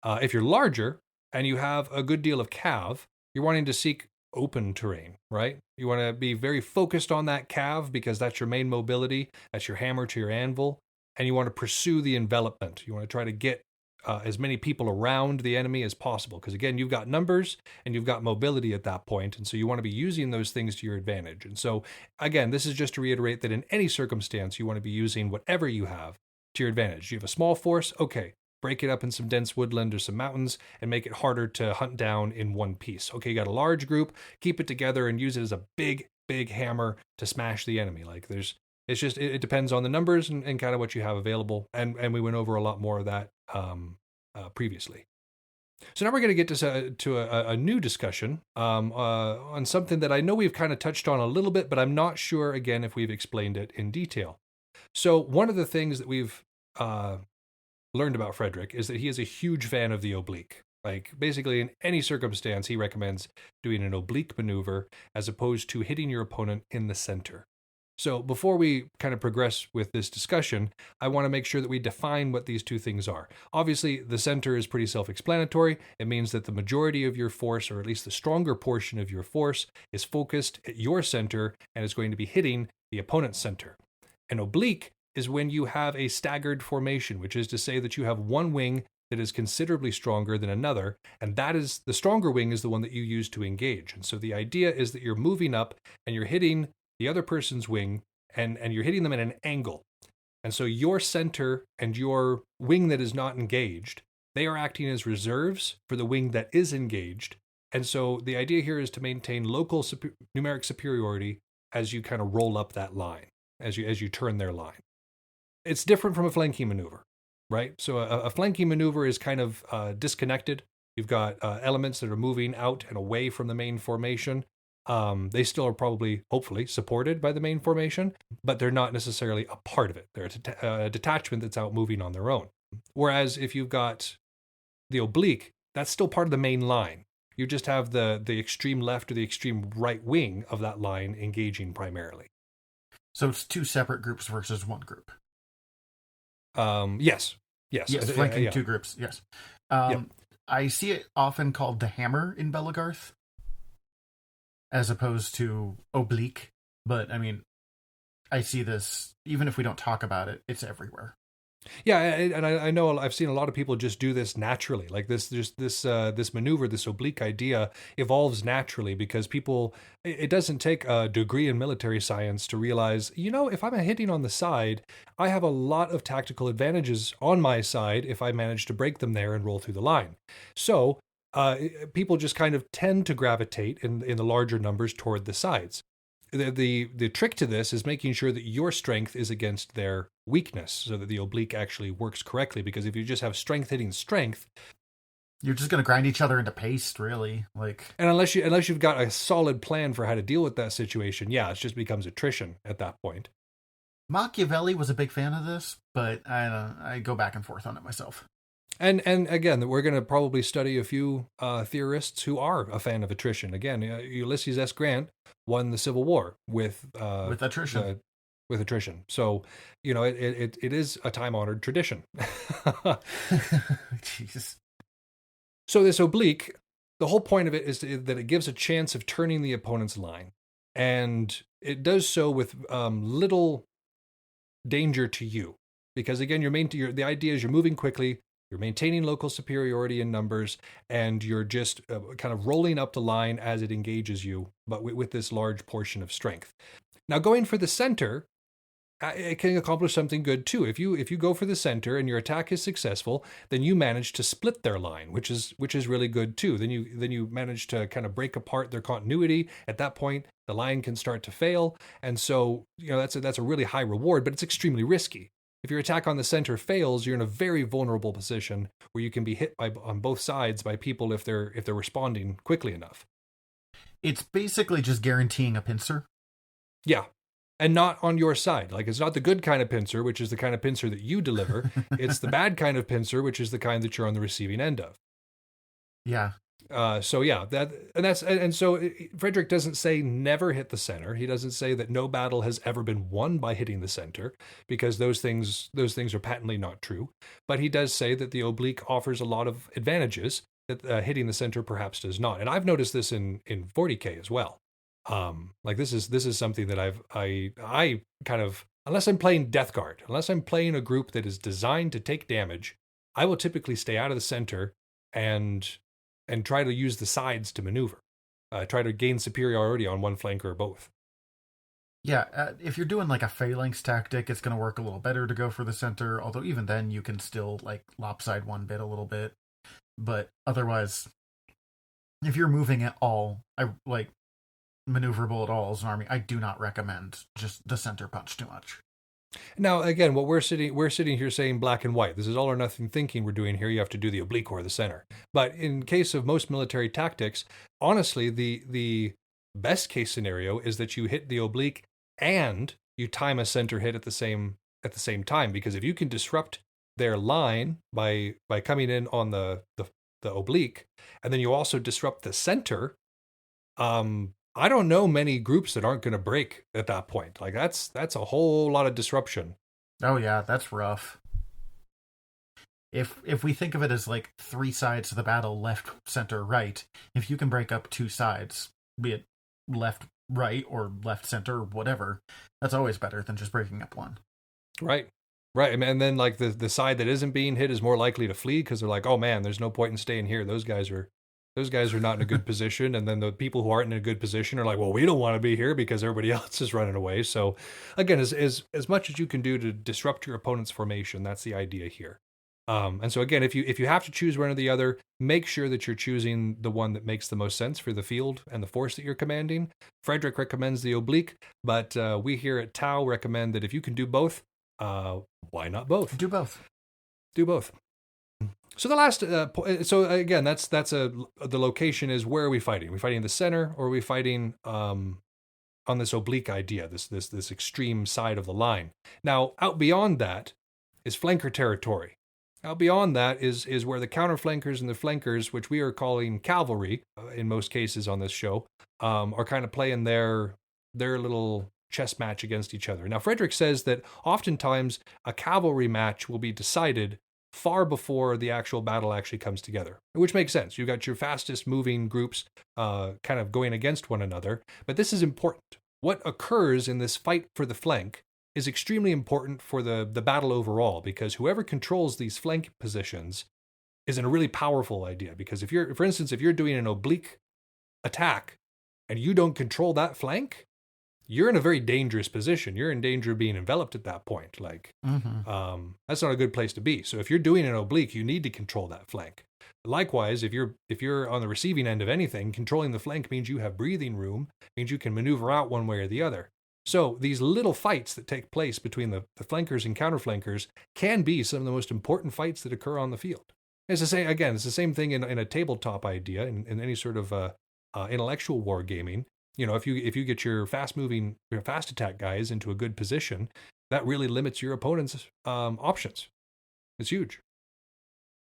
If you're larger and you have a good deal of cav, you're wanting to seek open terrain, right? You want to be very focused on that cav because that's your main mobility, that's your hammer to your anvil, and you want to pursue the envelopment. You want to try to get as many people around the enemy as possible, because again, you've got numbers and you've got mobility at that point, and so you want to be using those things to your advantage. And so again, this is just to reiterate that in any circumstance, you want to be using whatever you have to your advantage. You have a small force, okay, break it up in some dense woodland or some mountains and make it harder to hunt down in one piece. Okay, you got a large group, keep it together and use it as a big hammer to smash the enemy. Like it depends on the numbers and kind of what you have available. And we went over a lot more of that previously. So now we're going to get to a new discussion on something that I know we've kind of touched on a little bit, but I'm not sure, again, if we've explained it in detail. So one of the things that we've learned about Frederick is that he is a huge fan of the oblique. Like, basically, in any circumstance, he recommends doing an oblique maneuver as opposed to hitting your opponent in the center. So before we kind of progress with this discussion, I want to make sure that we define what these two things are. Obviously, the center is pretty self-explanatory. It means that the majority of your force, or at least the stronger portion of your force, is focused at your center and is going to be hitting the opponent's center. An oblique is when you have a staggered formation, which is to say that you have one wing that is considerably stronger than another, and that is the stronger wing is the one that you use to engage. And so the idea is that you're moving up and you're hitting the other person's wing, and you're hitting them at an angle. And so your center and your wing that is not engaged, they are acting as reserves for the wing that is engaged. And so the idea here is to maintain local numeric superiority as you kind of roll up that line, as you turn their line. It's different from a flanking maneuver, right? So a flanking maneuver is kind of disconnected. You've got elements that are moving out and away from the main formation. They still are probably, hopefully, supported by the main formation, but they're not necessarily a part of it. They're a detachment that's out moving on their own. Whereas if you've got the oblique, that's still part of the main line. You just have the extreme left or the extreme right wing of that line engaging primarily.
So it's two separate groups versus one group.
Yes,
flanking two groups. Yes.
Yep.
I see it often called the hammer in Belagarth, as opposed to oblique. But I mean, I see this even if we don't talk about it. It's everywhere.
Yeah, and I know I've seen a lot of people just do this naturally. Like this maneuver, this oblique idea evolves naturally because people. It doesn't take a degree in military science to realize, if I'm hitting on the side, I have a lot of tactical advantages on my side if I manage to break them there and roll through the line. So people just kind of tend to gravitate in the larger numbers toward the sides. The trick to this is making sure that your strength is against their weakness so that the oblique actually works correctly, because if you just have strength hitting strength,
you're just going to grind each other into paste, really.
And unless you've got a solid plan for how to deal with that situation, it just becomes attrition at that point.
Machiavelli was a big fan of this, but I go back and forth on it myself.
And again, we're going to probably study a few theorists who are a fan of attrition. Again, Ulysses S. Grant won the Civil War with
attrition.
With attrition. So, it is a time-honored tradition.
Jesus.
So this oblique, the whole point of it is that it gives a chance of turning the opponent's line. And it does so with little danger to you. Because again, the idea is you're moving quickly, you're maintaining local superiority in numbers, and you're just kind of rolling up the line as it engages you, but with this large portion of strength. Now, going for the center, it can accomplish something good too. If you go for the center and your attack is successful, then you manage to split their line, which is really good too. Then you manage to kind of break apart their continuity. At that point, the line can start to fail, and so that's a really high reward, but it's extremely risky. If your attack on the center fails, you're in a very vulnerable position where you can be hit on both sides by people if they're responding quickly enough.
It's basically just guaranteeing a pincer.
Yeah. And not on your side. Like, it's not the good kind of pincer, which is the kind of pincer that you deliver. It's the bad kind of pincer, which is the kind that you're on the receiving end of.
Yeah.
So Frederick doesn't say never hit the center. He doesn't say that no battle has ever been won by hitting the center, because those things are patently not true. But he does say that the oblique offers a lot of advantages that hitting the center perhaps does not. And I've noticed this in 40K as well. This is something that I kind of, unless I'm playing Death Guard, unless I'm playing a group that is designed to take damage, I will typically stay out of the center and try to use the sides to maneuver, try to gain superiority on one flank or both.
Yeah, if you're doing like a phalanx tactic, it's going to work a little better to go for the center, although even then you can still like lopside one bit a little bit. But otherwise, if you're moving at all, maneuverable at all as an army, I do not recommend just the center punch too much.
Now, again, what we're sitting here saying black and white. This is all or nothing thinking we're doing here. You have to do the oblique or the center. But in case of most military tactics, honestly, the best case scenario is that you hit the oblique and you time a center hit at the same time. Because if you can disrupt their line by coming in on the oblique, and then you also disrupt the center, I don't know many groups that aren't going to break at that point. Like that's a whole lot of disruption.
Oh yeah, that's rough. If we think of it as like three sides of the battle, left, center, right, if you can break up two sides, be it left, right, or left, center, whatever, that's always better than just breaking up one.
Right. And then like the side that isn't being hit is more likely to flee because they're like, oh man, there's no point in staying here. Those guys are not in a good position. And then the people who aren't in a good position are like, well, we don't want to be here because everybody else is running away. So again, as much as you can do to disrupt your opponent's formation, that's the idea here. And so again, if you have to choose one or the other, make sure that you're choosing the one that makes the most sense for the field and the force that you're commanding. Frederick recommends the oblique, but we here at TAOW recommend that if you can do both, why not both?
Do both.
So the last, so again, that's the location is where are we fighting? Are we fighting in the center, or are we fighting on this oblique idea, this extreme side of the line? Now, out beyond that is flanker territory. Out beyond that is where the counterflankers and the flankers, which we are calling cavalry in most cases on this show, are kind of playing their little chess match against each other. Now, Frederick says that oftentimes a cavalry match will be decided far before the actual battle actually comes together, which makes sense. You've got your fastest moving groups kind of going against one another, but this is important. What occurs in this fight for the flank is extremely important for the battle overall, because whoever controls these flank positions is in a really powerful idea. Because if you're, for instance, if you're doing an oblique attack and you don't control that flank, you're in a very dangerous position. You're in danger of being enveloped at that point. Like, that's not a good place to be. So if you're doing an oblique, you need to control that flank. Likewise, if you're on the receiving end of anything, controlling the flank means you have breathing room, means you can maneuver out one way or the other. So these little fights that take place between the flankers and counterflankers can be some of the most important fights that occur on the field. It's the same, again, it's the same thing in a tabletop idea, in any sort of intellectual wargaming. You know, if you get your fast attack guys into a good position, that really limits your opponent's options. It's huge.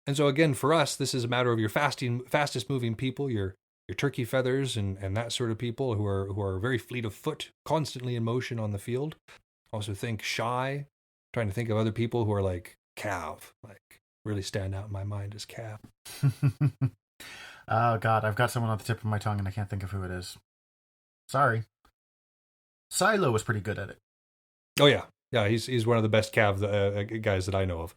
And so again, for us, this is a matter of your fastest moving people, your turkey feathers and that sort of people who are very fleet of foot, constantly in motion on the field. Also think shy, trying to think of other people who are like cav, like really stand out in my mind as cav.
Oh God, I've got someone on the tip of my tongue and I can't think of who it is. Sorry. Silo was pretty good at it.
Oh yeah. Yeah, he's one of the best cav guys that I know of.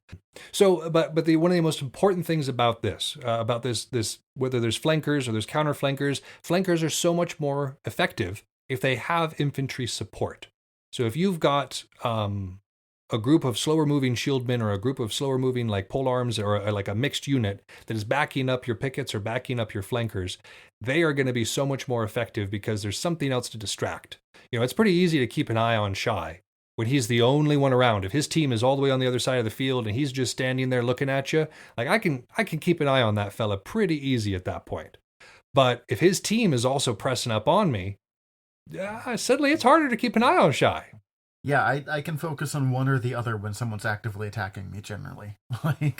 So, but one of the most important things about this whether there's flankers or there's counterflankers, flankers are so much more effective if they have infantry support. So if you've got a group of slower moving shieldmen or a group of slower moving like polearms or like a mixed unit that is backing up your pickets or backing up your flankers, they are going to be so much more effective because there's something else to distract. You know, it's pretty easy to keep an eye on Shy when he's the only one around. If his team is all the way on the other side of the field and he's just standing there looking at you, like I can keep an eye on that fella pretty easy at that point. But if his team is also pressing up on me, suddenly it's harder to keep an eye on Shy.
Yeah, I can focus on one or the other when someone's actively attacking me generally.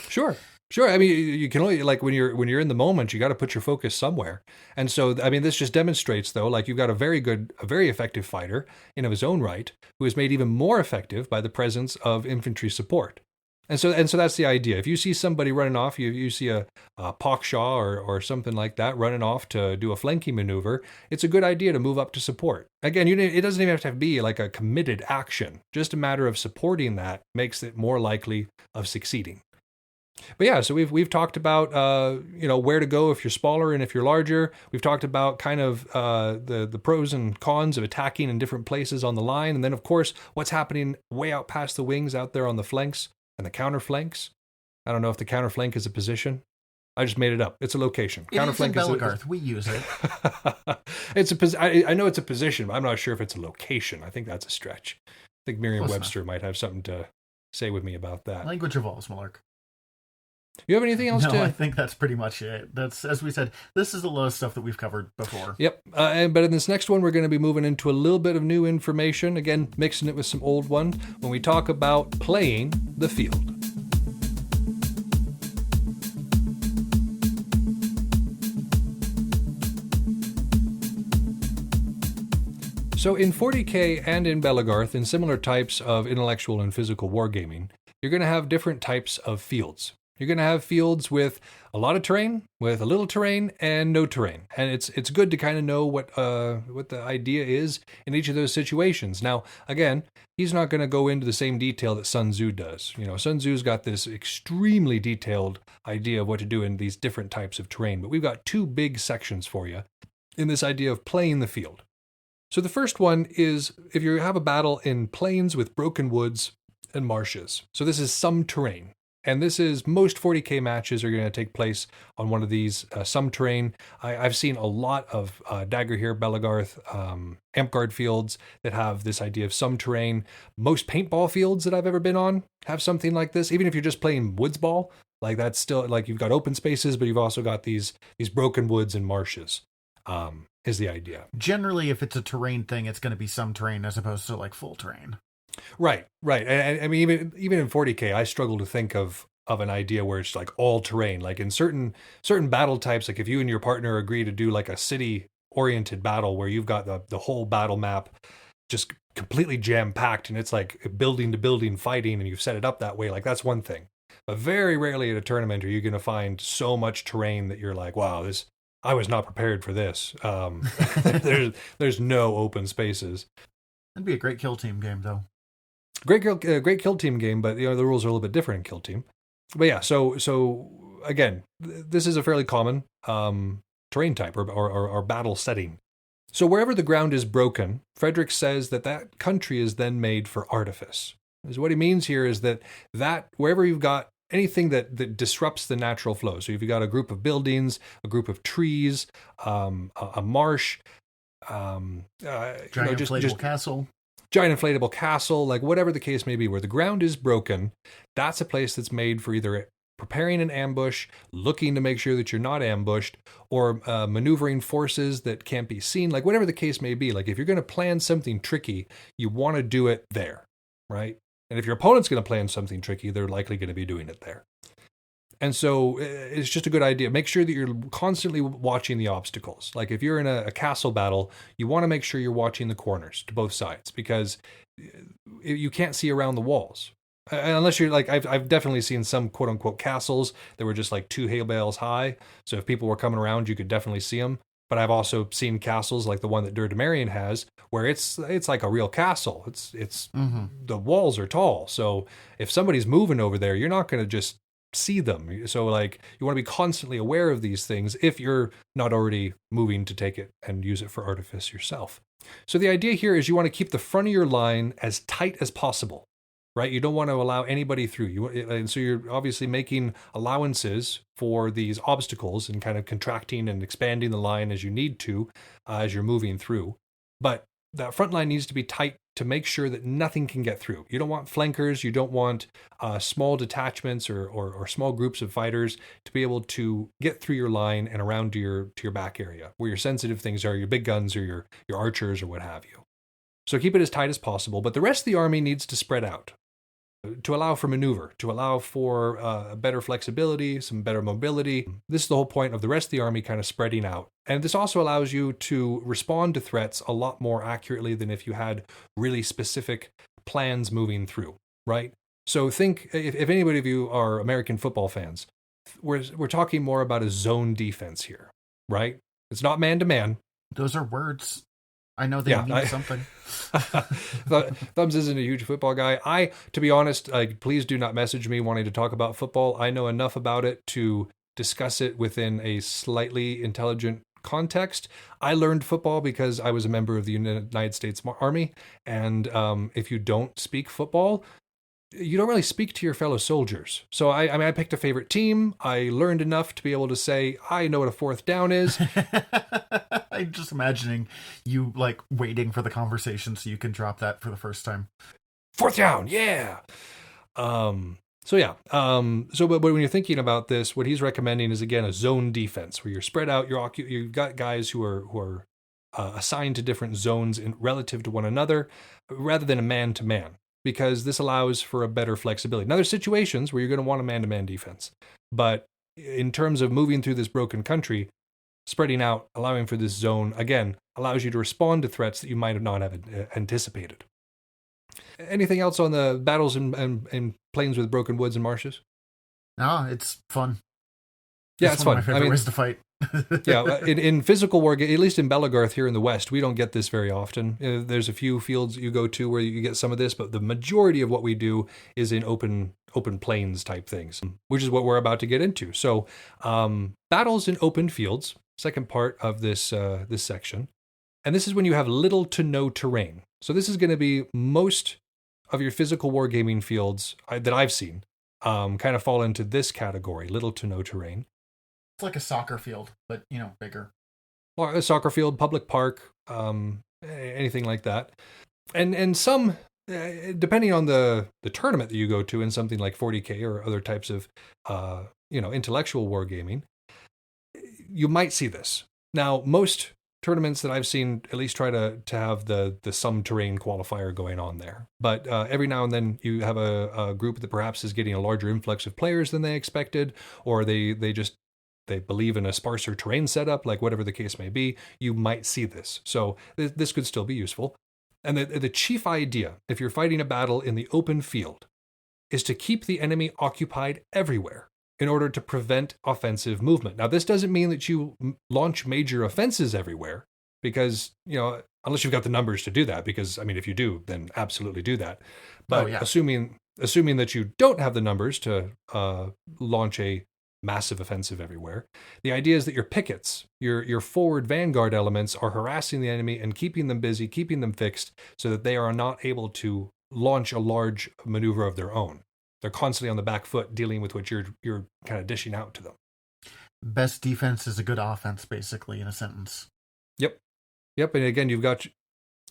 Sure. I mean, you can only, like, when you're in the moment, you got to put your focus somewhere. And so, I mean, this just demonstrates, though, like, you've got a very effective fighter in of his own right, who is made even more effective by the presence of infantry support. And so that's the idea. If you see somebody running off, you see a Pockshaw or something like that running off to do a flanking maneuver, it's a good idea to move up to support. Again, it doesn't even have to be like a committed action. Just a matter of supporting that makes it more likely of succeeding. But yeah, so we've talked about where to go if you're smaller and if you're larger. We've talked about kind of the pros and cons of attacking in different places on the line, and then of course what's happening way out past the wings out there on the flanks and the counterflanks. I don't know if the counterflank is a position. I just made it up. It's a location.
Counterflank is in Bellegarth. We use it.
I know it's a position, but I'm not sure if it's a location. I think that's a stretch. I think Merriam-Webster might have something to say with me about that.
Language evolves, Malark.
You have anything else
No, I think that's pretty much it. That's, as we said, this is a lot of stuff that we've covered before.
Yep. But in this next one, we're going to be moving into a little bit of new information. Again, mixing it with some old one when we talk about playing the field. So in 40K and in Bellegarth, in similar types of intellectual and physical wargaming, you're going to have different types of fields. You're going to have fields with a lot of terrain, with a little terrain, and no terrain. And it's good to kind of know what the idea is in each of those situations. Now, again, he's not going to go into the same detail that Sun Tzu does. You know, Sun Tzu's got this extremely detailed idea of what to do in these different types of terrain. But we've got two big sections for you in this idea of playing the field. So the first one is if you have a battle in plains with broken woods and marshes. So this is some terrain. And this is, most 40K matches are going to take place on one of these some terrain. I've seen a lot of Dagger here, Bellegarth, Ampguard fields that have this idea of some terrain. Most paintball fields that I've ever been on have something like this. Even if you're just playing woods ball, like that's still, like you've got open spaces, but you've also got these broken woods and marshes, is the idea.
Generally, if it's a terrain thing, it's going to be some terrain as opposed to like full terrain.
Right. And I mean, even in 40K, I struggle to think of an idea where it's like all terrain. Like in certain battle types, like if you and your partner agree to do like a city-oriented battle where you've got the whole battle map just completely jam-packed and it's like building to building fighting and you've set it up that way, like that's one thing. But very rarely at a tournament are you going to find so much terrain that you're like, wow, I was not prepared for this. There's no open spaces.
That'd be a great kill team game, though.
Great Kill Team game, but the rules are a little bit different in Kill Team. But yeah, so again, this is a fairly common terrain type or battle setting. So wherever the ground is broken, Frederick says that country is then made for artifice. So what he means here is that wherever you've got anything that disrupts the natural flow. So if you've got a group of buildings, a group of trees, a marsh,
giant inflatable castle.
Giant inflatable castle, like whatever the case may be, where the ground is broken, that's a place that's made for either preparing an ambush, looking to make sure that you're not ambushed, or maneuvering forces that can't be seen, like whatever the case may be. Like if you're going to plan something tricky, you want to do it there, right? And if your opponent's going to plan something tricky, they're likely going to be doing it there. And so it's just a good idea. Make sure that you're constantly watching the obstacles. Like if you're in a castle battle, you want to make sure you're watching the corners to both sides, because you can't see around the walls. Unless you're like, I've definitely seen some quote unquote castles that were just like 2 hay bales high. So if people were coming around, you could definitely see them. But I've also seen castles like the one that Durdemarion has, where it's like a real castle. It's The walls are tall. So if somebody's moving over there, you're not going to just see them. So like you want to be constantly aware of these things if you're not already moving to take it and use it for artifice yourself. So the idea here is you want to keep the front of your line as tight as possible, right? You don't want to allow anybody through. And so you're obviously making allowances for these obstacles and kind of contracting and expanding the line as you need to, as you're moving through. But that front line needs to be tight to make sure that nothing can get through. You don't want flankers. You don't want small detachments or small groups of fighters to be able to get through your line and around to your back area, where your sensitive things are, your big guns or your archers or what have you. So keep it as tight as possible, but the rest of the army needs to spread out to allow for maneuver, to allow for better flexibility, some better mobility. This is the whole point of the rest of the army kind of spreading out. And this also allows you to respond to threats a lot more accurately than if you had really specific plans moving through, right? So think, if anybody of you are American football fans, we're talking more about a zone defense here, right? It's not man-to-man.
Those are words. I know they mean something.
Thumbs isn't a huge football guy. To be honest, please do not message me wanting to talk about football. I know enough about it to discuss it within a slightly intelligent context. I learned football because I was a member of the United States Army. And if you don't speak football, you don't really speak to your fellow soldiers. So I picked a favorite team. I learned enough to be able to say, I know what a fourth down is.
I'm just imagining you like waiting for the conversation so you can drop that for the first time.
Fourth down, yeah. But when you're thinking about this, what he's recommending is, again, a zone defense where you're spread out. You've got guys who are assigned to different zones relative to one another, rather than a man-to-man, because this allows for a better flexibility. Now, there's situations where you're going to want a man-to-man defense, but in terms of moving through this broken country, spreading out, allowing for this zone, again, allows you to respond to threats that you might not have anticipated. Anything else on the battles and plains with broken woods and marshes?
No, it's fun.
Yeah, it's fun.
One of my favorite ways to fight.
Yeah, in physical war, at least in Belagarth here in the West, we don't get this very often. There's a few fields you go to where you get some of this, but the majority of what we do is in open plains type things, which is what we're about to get into. So, battles in open fields, second part of this section. And this is when you have little to no terrain. So this is going to be most of your physical wargaming fields that I've seen kind of fall into this category, little to no terrain.
It's like a soccer field, but, bigger.
Or a soccer field, public park, anything like that. And some, depending on the tournament that you go to in something like 40K or other types of, intellectual wargaming, you might see this. Now, most tournaments that I've seen at least try to have the some terrain qualifier going on there. But every now and then you have a group that perhaps is getting a larger influx of players than they expected, or they believe in a sparser terrain setup, like whatever the case may be, you might see this. So this could still be useful. And the chief idea, if you're fighting a battle in the open field, is to keep the enemy occupied everywhere in order to prevent offensive movement. Now, this doesn't mean that you launch major offenses everywhere, because, unless you've got the numbers to do that, because, I mean, if you do, then absolutely do that. But assuming that you don't have the numbers to launch a massive offensive everywhere, the idea is that your pickets, your forward vanguard elements, are harassing the enemy and keeping them busy, keeping them fixed, so that they are not able to launch a large maneuver of their own. They're constantly on the back foot dealing with what you're kind of dishing out to them.
Best defense is a good offense, basically, in a sentence.
Yep. And again, you've got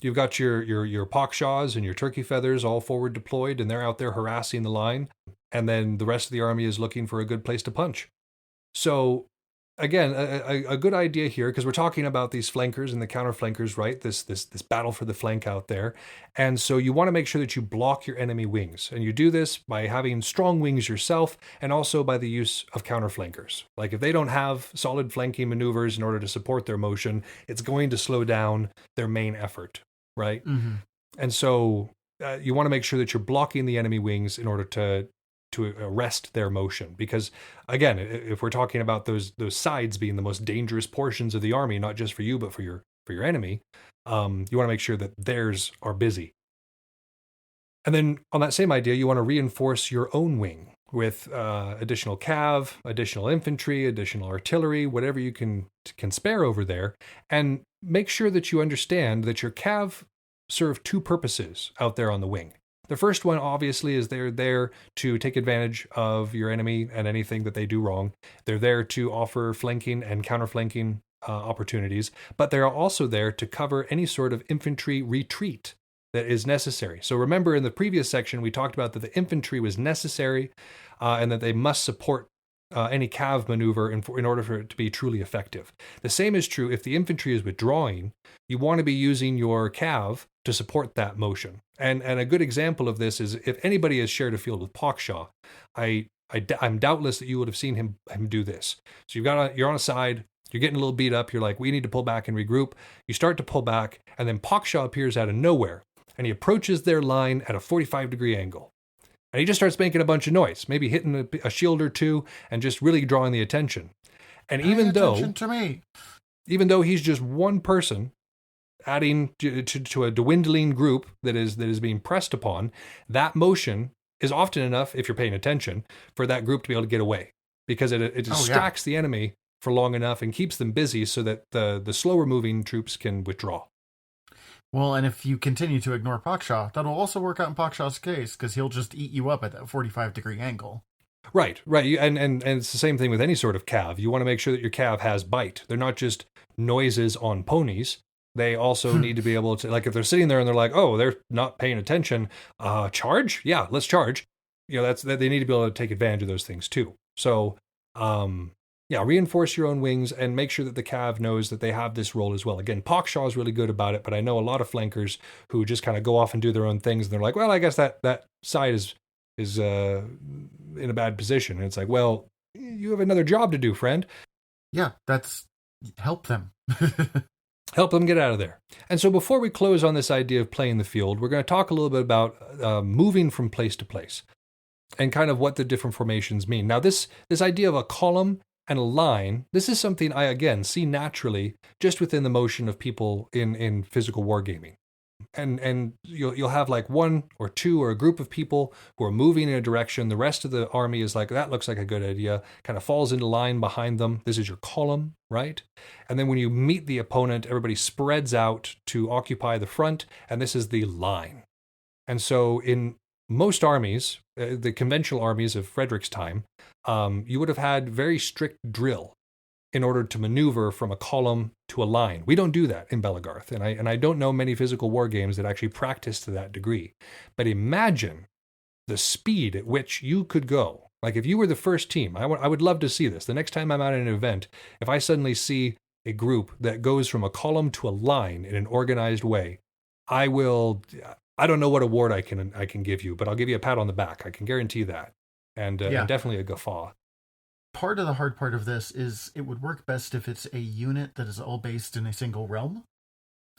your Pawkshaws and your turkey feathers all forward deployed, and they're out there harassing the line. And then the rest of the army is looking for a good place to punch. So, again, a good idea here, because we're talking about these flankers and the counterflankers, right? This battle for the flank out there. And so you want to make sure that you block your enemy wings. And you do this by having strong wings yourself, and also by the use of counterflankers. Like, if they don't have solid flanking maneuvers in order to support their motion, it's going to slow down their main effort, right?
Mm-hmm.
And so you want to make sure that you're blocking the enemy wings in order to arrest their motion. Because, again, if we're talking about those sides being the most dangerous portions of the army, not just for you, but for your enemy, you want to make sure that theirs are busy. And then on that same idea, you want to reinforce your own wing with additional cav, additional infantry, additional artillery, whatever you can spare over there. And make sure that you understand that your cav serve two purposes out there on the wing. The first one, obviously, is they're there to take advantage of your enemy and anything that they do wrong. They're there to offer flanking and counterflanking opportunities, but they're also there to cover any sort of infantry retreat that is necessary. So remember, in the previous section, we talked about that the infantry was necessary and that they must support any cav maneuver in order for it to be truly effective. The same is true if the infantry is withdrawing. You want to be using your cav to support that motion. And a good example of this is if anybody has shared a field with Pawkshaw, I'm doubtless that you would have seen him do this. So you're on a side, you're getting a little beat up, you're like, we need to pull back and regroup. You start to pull back, and then Pawkshaw appears out of nowhere, and he approaches their line at a 45-degree angle. And he just starts making a bunch of noise, maybe hitting a shield or two, and just really drawing the attention. And even though he's just one person, adding to a dwindling group that is being pressed upon, that motion is often enough, if you're paying attention, for that group to be able to get away, because it distracts the enemy for long enough and keeps them busy so that the slower moving troops can withdraw.
Well, and if you continue to ignore Pawkshaw, that'll also work out in Pawkshaw's case, because he'll just eat you up at that 45-degree angle.
Right. And it's the same thing with any sort of cav. You want to make sure that your cav has bite. They're not just noises on ponies. They also need to be able to, like, if they're sitting there and they're like, oh, they're not paying attention, charge? Yeah, let's charge. They need to be able to take advantage of those things too. So, reinforce your own wings and make sure that the cav knows that they have this role as well. Again, Pawkshaw is really good about it, but I know a lot of flankers who just kind of go off and do their own things, and they're like, well, I guess that side is in a bad position. And it's like, well, you have another job to do, friend.
Yeah, help them.
Help them get out of there. And so before we close on this idea of playing the field, we're going to talk a little bit about moving from place to place and kind of what the different formations mean. Now, this idea of a column and a line, this is something I, again, see naturally just within the motion of people in physical wargaming. And you'll have like one or two or a group of people who are moving in a direction. The rest of the army is like, that looks like a good idea, kind of falls into line behind them. This is your column, right? And then when you meet the opponent, everybody spreads out to occupy the front, and this is the line. And so in most armies, the conventional armies of Frederick's time, you would have had very strict drill in order to maneuver from a column to a line. We don't do that in Belagarth, and I don't know many physical war games that actually practice to that degree. But imagine the speed at which you could go. Like if you were the first team, I would love to see this. The next time I'm at an event, if I suddenly see a group that goes from a column to a line in an organized way, I don't know what award I can give you, but I'll give you a pat on the back. I can guarantee that. And definitely a guffaw.
Part of the hard part of this is it would work best if it's a unit that is all based in a single realm.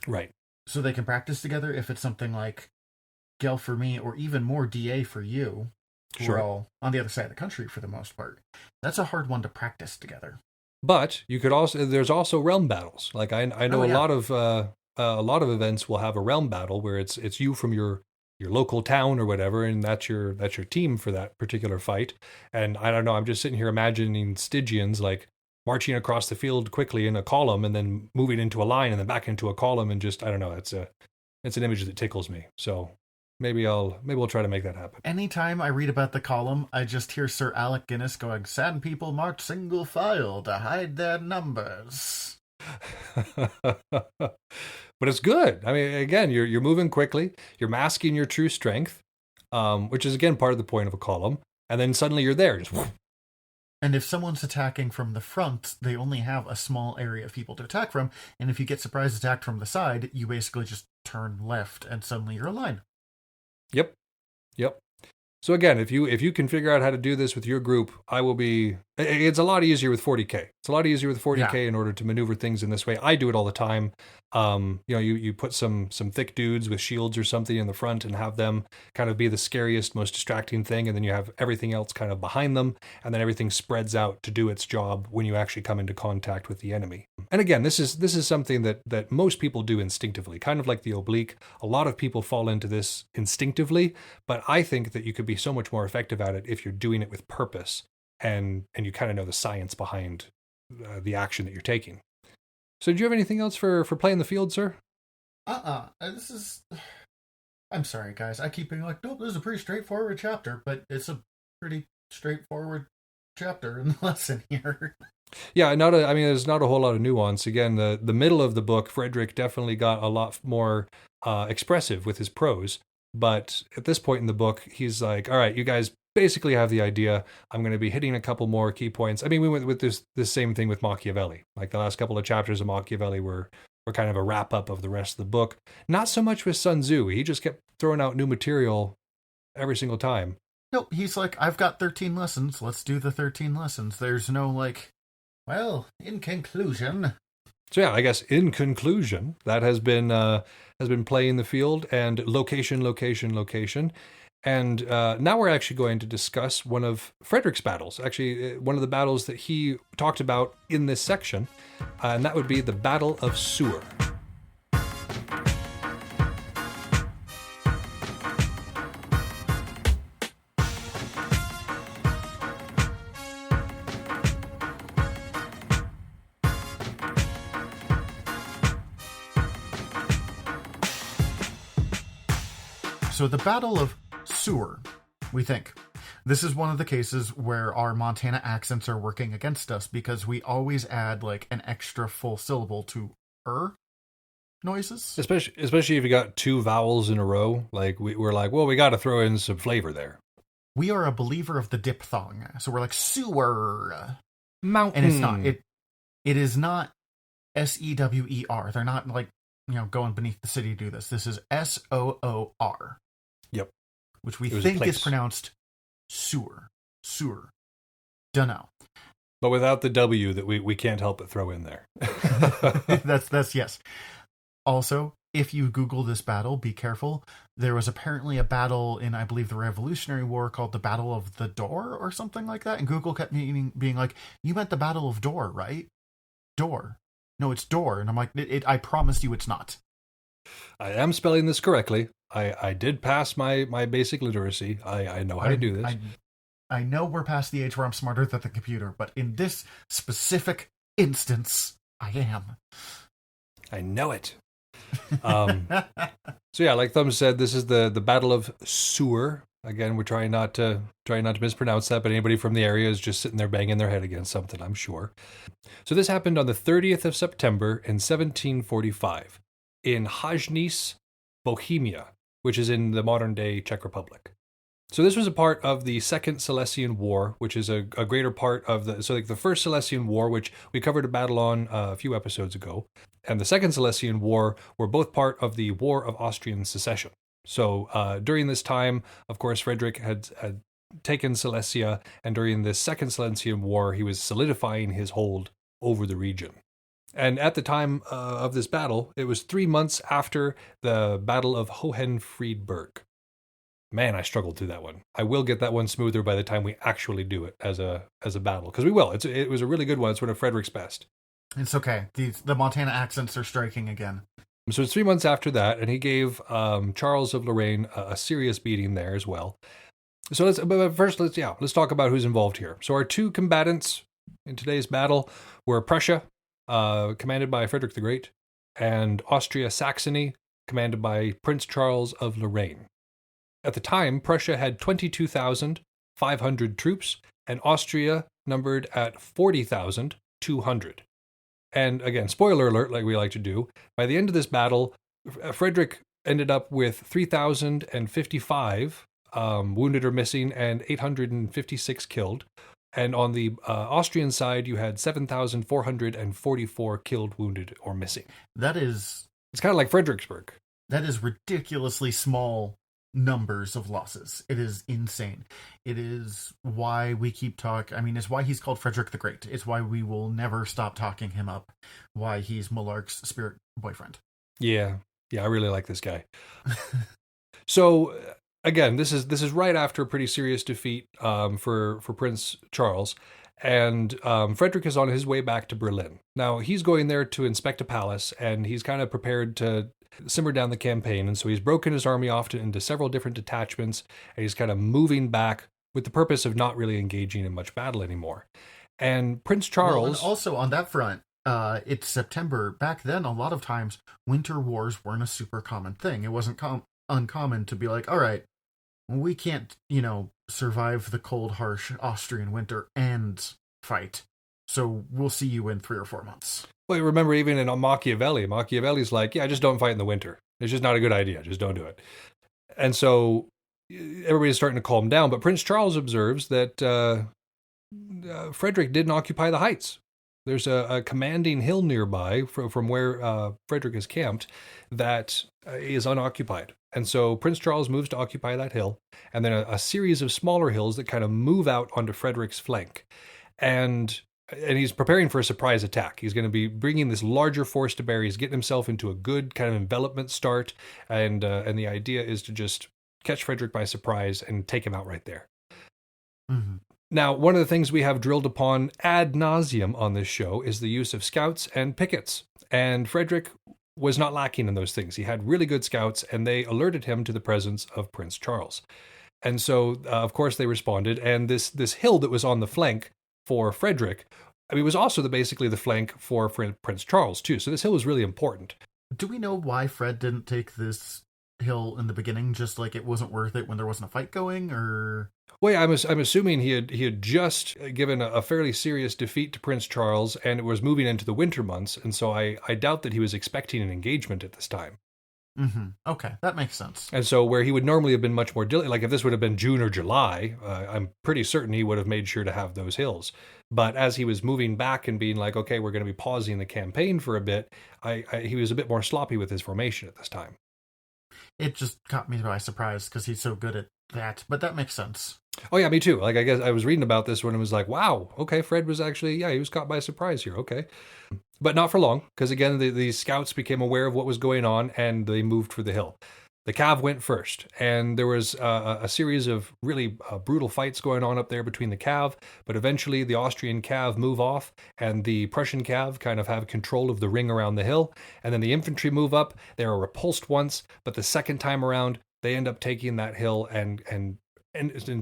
Right.
So they can practice together. If it's something like Gel for me, or even more DA for you, who are all on the other side of the country for the most part, that's a hard one to practice together.
But you could also, there's also realm battles. Like I know a lot of events will have a realm battle where it's you from your local town or whatever, and that's your team for that particular fight. And I don't know, I'm just sitting here imagining Stygians like marching across the field quickly in a column and then moving into a line and then back into a column, and just, I don't know, it's an image that tickles me. So maybe we'll try to make that happen.
Anytime I read about the column, I just hear Sir Alec Guinness going, "Sand people march single file to hide their numbers."
But it's good. I mean, again, you're moving quickly, you're masking your true strength, which is again part of the point of a column, and then suddenly you're there. Just whoosh.
And if someone's attacking from the front, they only have a small area of people to attack from, and if you get surprise attacked from the side, you basically just turn left, and suddenly you're aligned.
Yep. So again, if you can figure out how to do this with your group, I will be. It's a lot easier with 40k. It's a lot easier with 40k in order to maneuver things in this way. I do it all the time. You put some thick dudes with shields or something in the front and have them kind of be the scariest, most distracting thing, and then you have everything else kind of behind them, and then everything spreads out to do its job when you actually come into contact with the enemy. And again, this is something that most people do instinctively, kind of like the oblique. A lot of people fall into this instinctively, but I think that you could be so much more effective at it if you're doing it with purpose and you kind of know the science behind the action that you're taking. So do you have anything else for playing the field, sir?
This is... I'm sorry, guys. I keep being like, nope, this is a pretty straightforward chapter, but it's a pretty straightforward chapter in the lesson here. Yeah,
there's not a whole lot of nuance. Again, the middle of the book, Frederick definitely got a lot more expressive with his prose. But at this point in the book, he's like, all right, you guys basically have the idea. I'm going to be hitting a couple more key points. I mean, we went with this same thing with Machiavelli. Like the last couple of chapters of Machiavelli were kind of a wrap up of the rest of the book. Not so much with Sun Tzu. He just kept throwing out new material every single time.
Nope, he's like, I've got 13 lessons. Let's do the 13 lessons. There's no like, well, in conclusion.
So yeah, I guess in conclusion, that has been playing the field and location. And now we're actually going to discuss one of Frederick's battles, actually one of the battles that he talked about in this section, and that would be the Battle of Sewer.
So the Battle of Sewer, we think. This is one of the cases where our Montana accents are working against us because we always add like an extra full syllable to noises.
Especially if you got two vowels in a row. Like we're like, well, we got to throw in some flavor there.
We are a believer of the diphthong. So we're like sewer.
Mountain.
And it's not. It is not SEWER. They're not like, going beneath the city to do this. This is SOOR.
Yep.
Which we think is pronounced sewer. Sewer. Dunno.
But without the W that we can't help but throw in there.
That's yes. Also, if you Google this battle, be careful. There was apparently a battle in, I believe, the Revolutionary War called the Battle of the Door or something like that. And Google kept being like, you meant the Battle of Door, right? Door. No, it's door. And I'm like, I promise you it's not.
I am spelling this correctly. I did pass my basic literacy. I know how to do this.
I know we're past the age where I'm smarter than the computer, but in this specific instance, I am.
I know it. So yeah, like Thumbs said, this is the Battle of Sewer. Again, we're trying not to mispronounce that, but anybody from the area is just sitting there banging their head against something, I'm sure. So this happened on the 30th of September in 1745 in Hajnice, Bohemia, which is in the modern-day Czech Republic. So this was a part of the Second Silesian War, which is a greater part of the First Silesian War, which we covered a battle on a few episodes ago, and the Second Silesian War were both part of the War of Austrian Succession. So during this time, of course, Frederick had taken Silesia, and during the Second Silesian War, he was solidifying his hold over the region. And at the time of this battle, it was 3 months after the Battle of Hohenfriedberg. man, I struggled through that one. I will get that one smoother by the time we actually do it as a battle, because we will. It was a really good one. It's one of Frederick's best.
It's okay. The Montana accents are striking again.
So it's 3 months after that, and he gave Charles of Lorraine a serious beating there as well. So let's talk about who's involved here. So our two combatants in today's battle were Prussia, commanded by Frederick the Great, and Austria-Saxony, commanded by Prince Charles of Lorraine. At the time, Prussia had 22,500 troops, and Austria numbered at 40,200. And again, spoiler alert, like we like to do, by the end of this battle, Frederick ended up with 3,055 wounded or missing and 856 killed. And on the Austrian side, you had 7,444 killed, wounded, or missing.
It's
kind of like Fredericksburg.
That is ridiculously small numbers of losses. It is insane. It is why we keep it's why he's called Frederick the Great. It's why we will never stop talking him up. Why he's Malark's spirit boyfriend.
Yeah, I really like this guy. So again, this is right after a pretty serious defeat for Prince Charles, and Frederick is on his way back to Berlin. Now he's going there to inspect a palace, and he's kind of prepared to simmer down the campaign, and so he's broken his army off into several different detachments, and he's kind of moving back with the purpose of not really engaging in much battle anymore. And Prince Charles...
Well, and also on that front, it's September. Back then, a lot of times, winter wars weren't a super common thing. It wasn't uncommon to be like, all right, we can't, survive the cold, harsh Austrian winter and fight. So we'll see you in 3 or 4 months.
Well, remember even in Machiavelli's like, yeah, just don't fight in the winter. It's just not a good idea. Just don't do it. And so everybody's starting to calm down. But Prince Charles observes that Frederick didn't occupy the heights. There's a commanding hill nearby from where Frederick is camped that is unoccupied. And so Prince Charles moves to occupy that hill, and then a series of smaller hills that kind of move out onto Frederick's flank. And he's preparing for a surprise attack. He's going to be bringing this larger force to bear. He's getting himself into a good kind of envelopment start, and the idea is to just catch Frederick by surprise and take him out right there.
Mm-hmm.
Now, one of the things we have drilled upon ad nauseum on this show is the use of scouts and pickets. And Frederick was not lacking in those things. He had really good scouts, and they alerted him to the presence of Prince Charles. And so, of course, they responded. And this hill that was on the flank for Frederick, was also basically the flank for Prince Charles, too. So this hill was really important.
Do we know why Fred didn't take this hill in the beginning? Just like it wasn't worth it when there wasn't a fight going, or...
Well, yeah, I'm assuming he had just given a fairly serious defeat to Prince Charles, and it was moving into the winter months, and so I doubt that he was expecting an engagement at this time.
Mm-hmm. Okay, that makes sense.
And so where he would normally have been much more diligent, like if this would have been June or July, I'm pretty certain he would have made sure to have those hills. But as he was moving back and being like, okay, we're going to be pausing the campaign for a bit, he was a bit more sloppy with his formation at this time.
It just caught me by surprise because he's so good at that, but that makes sense.
Oh yeah, me too. Like I guess I was reading about this when it was like, wow, okay, Fred was actually, he was caught by surprise here, okay. But not for long, because again, the scouts became aware of what was going on, and they moved for the hill. The cav went first, and there was a series of really brutal fights going on up there between the cav, but eventually the Austrian cav move off, and the Prussian cav kind of have control of the ring around the hill, and then the infantry move up. They are repulsed once, but the second time around, they end up taking that hill and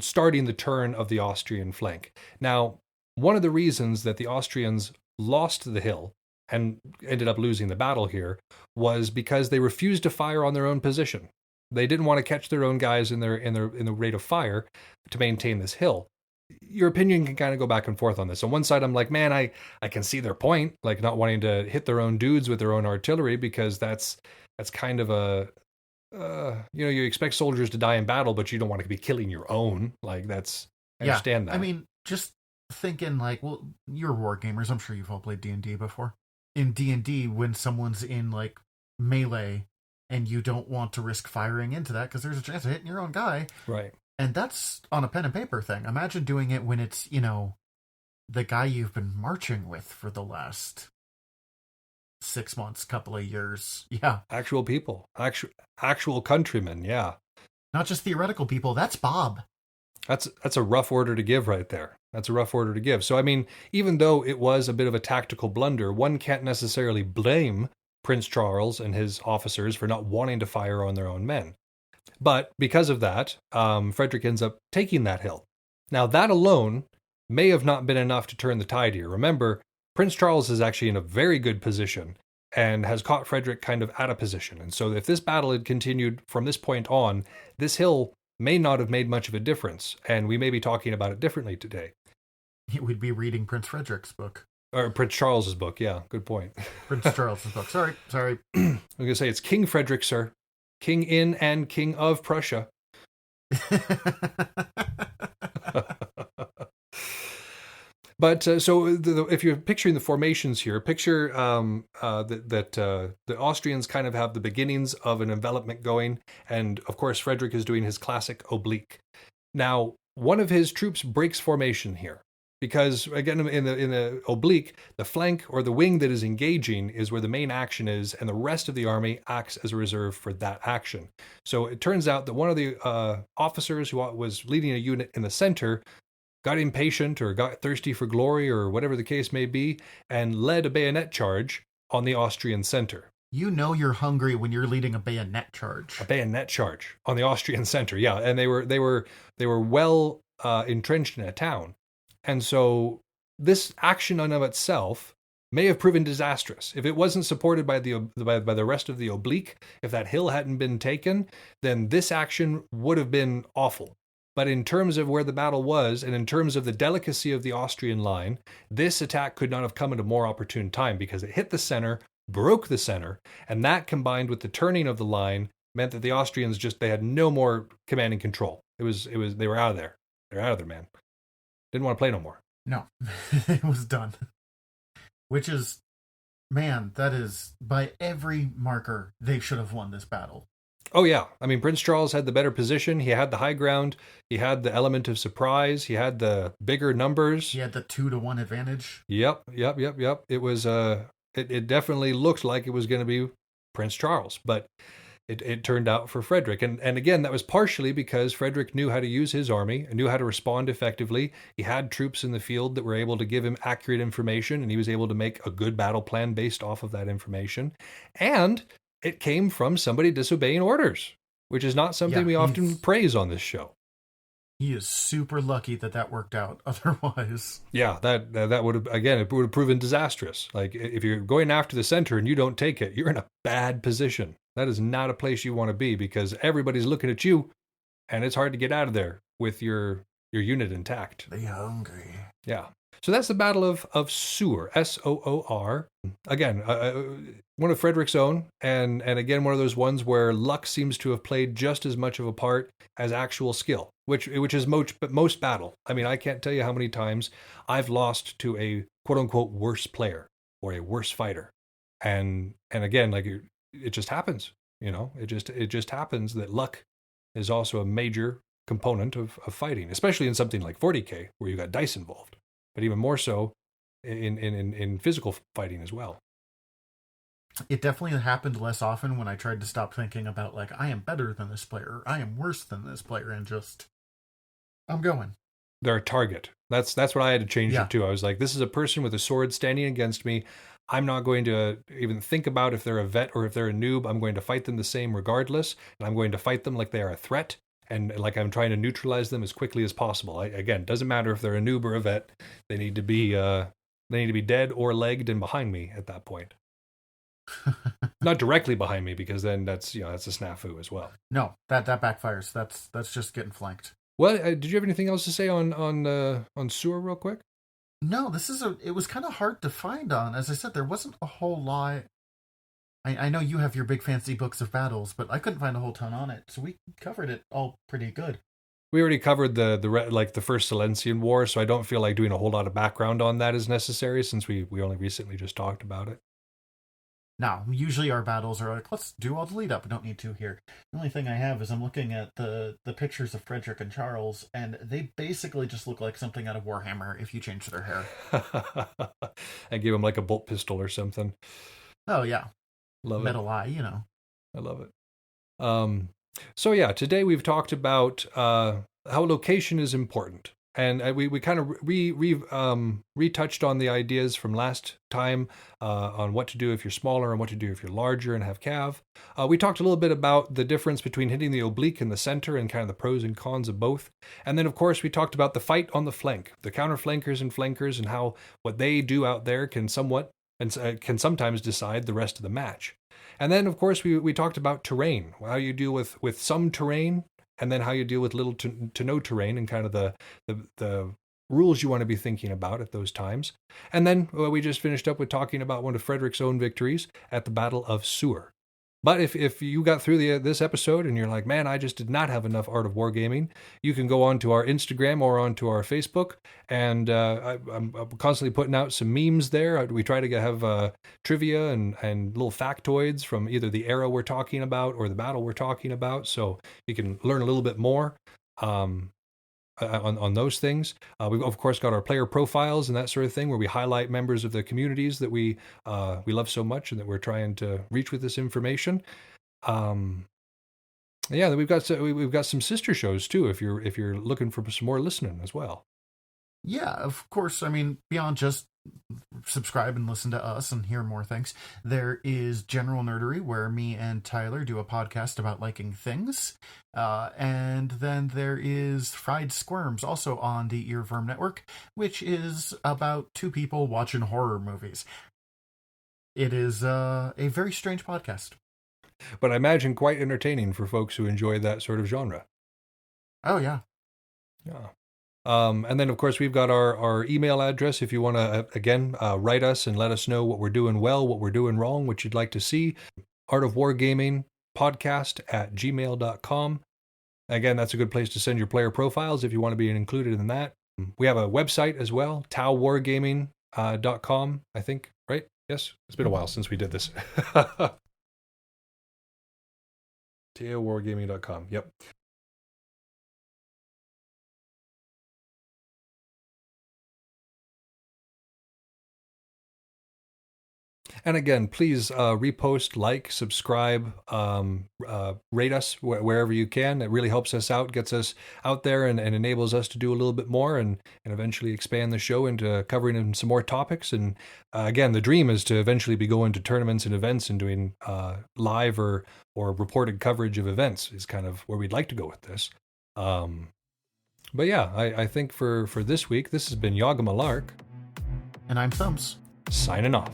starting the turn of the Austrian flank. Now, one of the reasons that the Austrians lost the hill and ended up losing the battle here was because they refused to fire on their own position. They didn't want to catch their own guys in the rate of fire to maintain this hill. Your opinion can kind of go back and forth on this. On one side, I'm like, man, I can see their point, like not wanting to hit their own dudes with their own artillery, because that's kind of a you expect soldiers to die in battle, but you don't want to be killing your own. Like I understand that.
I mean, just thinking like, well, you're war gamers. I'm sure you've all played D&D before. In D&D, when someone's in like melee and you don't want to risk firing into that because there's a chance of hitting your own guy.
Right.
And that's on a pen and paper thing. Imagine doing it when it's, the guy you've been marching with for the last 6 months, couple of years. Yeah.
Actual people, actual countrymen. Yeah.
Not just theoretical people, that's Bob.
That's a rough order to give right there. That's a rough order to give. So, I mean, even though it was a bit of a tactical blunder, one can't necessarily blame Prince Charles and his officers for not wanting to fire on their own men. But because of that, Frederick ends up taking that hill. Now, that alone may have not been enough to turn the tide here. Remember, Prince Charles is actually in a very good position and has caught Frederick kind of out of position. And so if this battle had continued from this point on, this hill may not have made much of a difference, and we may be talking about it differently today.
We'd be reading Prince Frederick's book.
Or Prince Charles's book, yeah, good point.
Prince Charles's book, sorry.
I'm going to say it's King Frederick, sir. King in and King of Prussia. But if you're picturing the formations here, picture that the Austrians kind of have the beginnings of an envelopment going, and of course Frederick is doing his classic oblique. Now, one of his troops breaks formation here, because again in the oblique, the flank or the wing that is engaging is where the main action is, and the rest of the army acts as a reserve for that action. So it turns out that one of the officers who was leading a unit in the center got impatient or got thirsty for glory or whatever the case may be, and led a bayonet charge on the Austrian center.
You know you're hungry when you're leading a bayonet charge.
A bayonet charge on the Austrian center, yeah. And they were well entrenched in a town. And so this action in of itself may have proven disastrous. If it wasn't supported by the rest of the oblique, if that hill hadn't been taken, then this action would have been awful. But in terms of where the battle was, and in terms of the delicacy of the Austrian line, this attack could not have come at a more opportune time, because it hit the center, broke the center, and that combined with the turning of the line meant that the Austrians they had no more command and control. They were out of there. They're out of there, man. Didn't want to play no more.
No, it was done. Which is, man, that is, by every marker, they should have won this battle.
Oh, yeah. I mean, Prince Charles had the better position. He had the high ground. He had the element of surprise. He had the bigger numbers.
He had the 2-1 advantage.
Yep. It was, it definitely looked like it was going to be Prince Charles, but it turned out for Frederick. And again, that was partially because Frederick knew how to use his army and knew how to respond effectively. He had troops in the field that were able to give him accurate information, and he was able to make a good battle plan based off of that information. And it came from somebody disobeying orders, which is not something we often praise on this show.
He is super lucky that worked out. Otherwise,
yeah, that would have, again, it would have proven disastrous. Like, if you're going after the center and you don't take it, you're in a bad position. That is not a place you want to be, because everybody's looking at you, and it's hard to get out of there with your unit intact.
They hungry.
Yeah. So that's the Battle of Soor, Soor. Again, one of Frederick's own, and again, one of those ones where luck seems to have played just as much of a part as actual skill, which is most battle. I mean, I can't tell you how many times I've lost to a quote-unquote worse player or a worse fighter. And again, like, it just happens, you know? It just happens that luck is also a major component of fighting, especially in something like 40K, where you got dice involved. But even more so in physical fighting as well.
It definitely happened less often when I tried to stop thinking about, like, I am better than this player, or I am worse than this player, and just, I'm going.
They're a target. That's what I had to change it to. I was like, this is a person with a sword standing against me. I'm not going to even think about if they're a vet or if they're a noob. I'm going to fight them the same regardless, and I'm going to fight them like they are a threat. And like, I'm trying to neutralize them as quickly as possible. Again, doesn't matter if they're a noob or a vet. They need to be dead or legged and behind me at that point. Not directly behind me, because then that's a snafu as well.
No, that backfires. That's just getting flanked.
Well, did you have anything else to say on Soor real quick?
No, it was kind of hard to find on. As I said, there wasn't a whole lot. I know you have your big fancy books of battles, but I couldn't find a whole ton on it, so we covered it all pretty good.
We already covered the First Silesian War, so I don't feel like doing a whole lot of background on that is necessary, since we only recently just talked about it.
Now, usually our battles are like, let's do all the lead up. We don't need to here. The only thing I have is I'm looking at the pictures of Frederick and Charles, and they basically just look like something out of Warhammer if you change their hair.
I give them like a bolt pistol or something.
Oh, yeah.
Love
Metal eye, you know.
I love it. So yeah, today we've talked about how location is important. And we kind of retouched on the ideas from last time on what to do if you're smaller and what to do if you're larger and have cav. We talked a little bit about the difference between hitting the oblique in the center and kind of the pros and cons of both. And then, of course, we talked about the fight on the flank, the counter flankers and flankers, and how what they do out there can can sometimes decide the rest of the match. And then, of course, we talked about terrain, how you deal with some terrain, and then how you deal with little to no terrain and kind of the rules you want to be thinking about at those times. And then we just finished up with talking about one of Frederick's own victories at the Battle of Sewer. But if you got through this episode and you're like, man, I just did not have enough Art of Wargaming, you can go on to our Instagram or onto our Facebook, and I'm constantly putting out some memes there. We try to have trivia and little factoids from either the era we're talking about or the battle we're talking about, so you can learn a little bit more on those things. We've of course got our player profiles and that sort of thing, where we highlight members of the communities that we love so much and that we're trying to reach with this information. Yeah, we've got some sister shows too, if you're looking for some more listening as well.
Yeah, of course. I mean, beyond just subscribe and listen to us and hear more things, there is General Nerdery, where me and Tyler do a podcast about liking things. And then there is Fried Squirms, also on the Earworm Network, which is about two people watching horror movies. It is a very strange podcast.
But I imagine quite entertaining for folks who enjoy that sort of genre.
Oh, yeah.
Yeah. And then, of course, we've got our email address if you want to, again, write us and let us know what we're doing well, what we're doing wrong, what you'd like to see. artofwargamingpodcast@gmail.com. Again, that's a good place to send your player profiles if you want to be included in that. We have a website as well, TAOWwargaming.com, I think, right? Yes? It's been a while since we did this. TAOWwargaming.com, yep. And again, please repost, like, subscribe, rate us wherever you can. It really helps us out, gets us out there, and enables us to do a little bit more and eventually expand the show into covering some more topics. And again, the dream is to eventually be going to tournaments and events and doing live or reported coverage of events is kind of where we'd like to go with this. But yeah, I think for this week, this has been Yaga Malark.
And I'm Thumbs.
Signing off.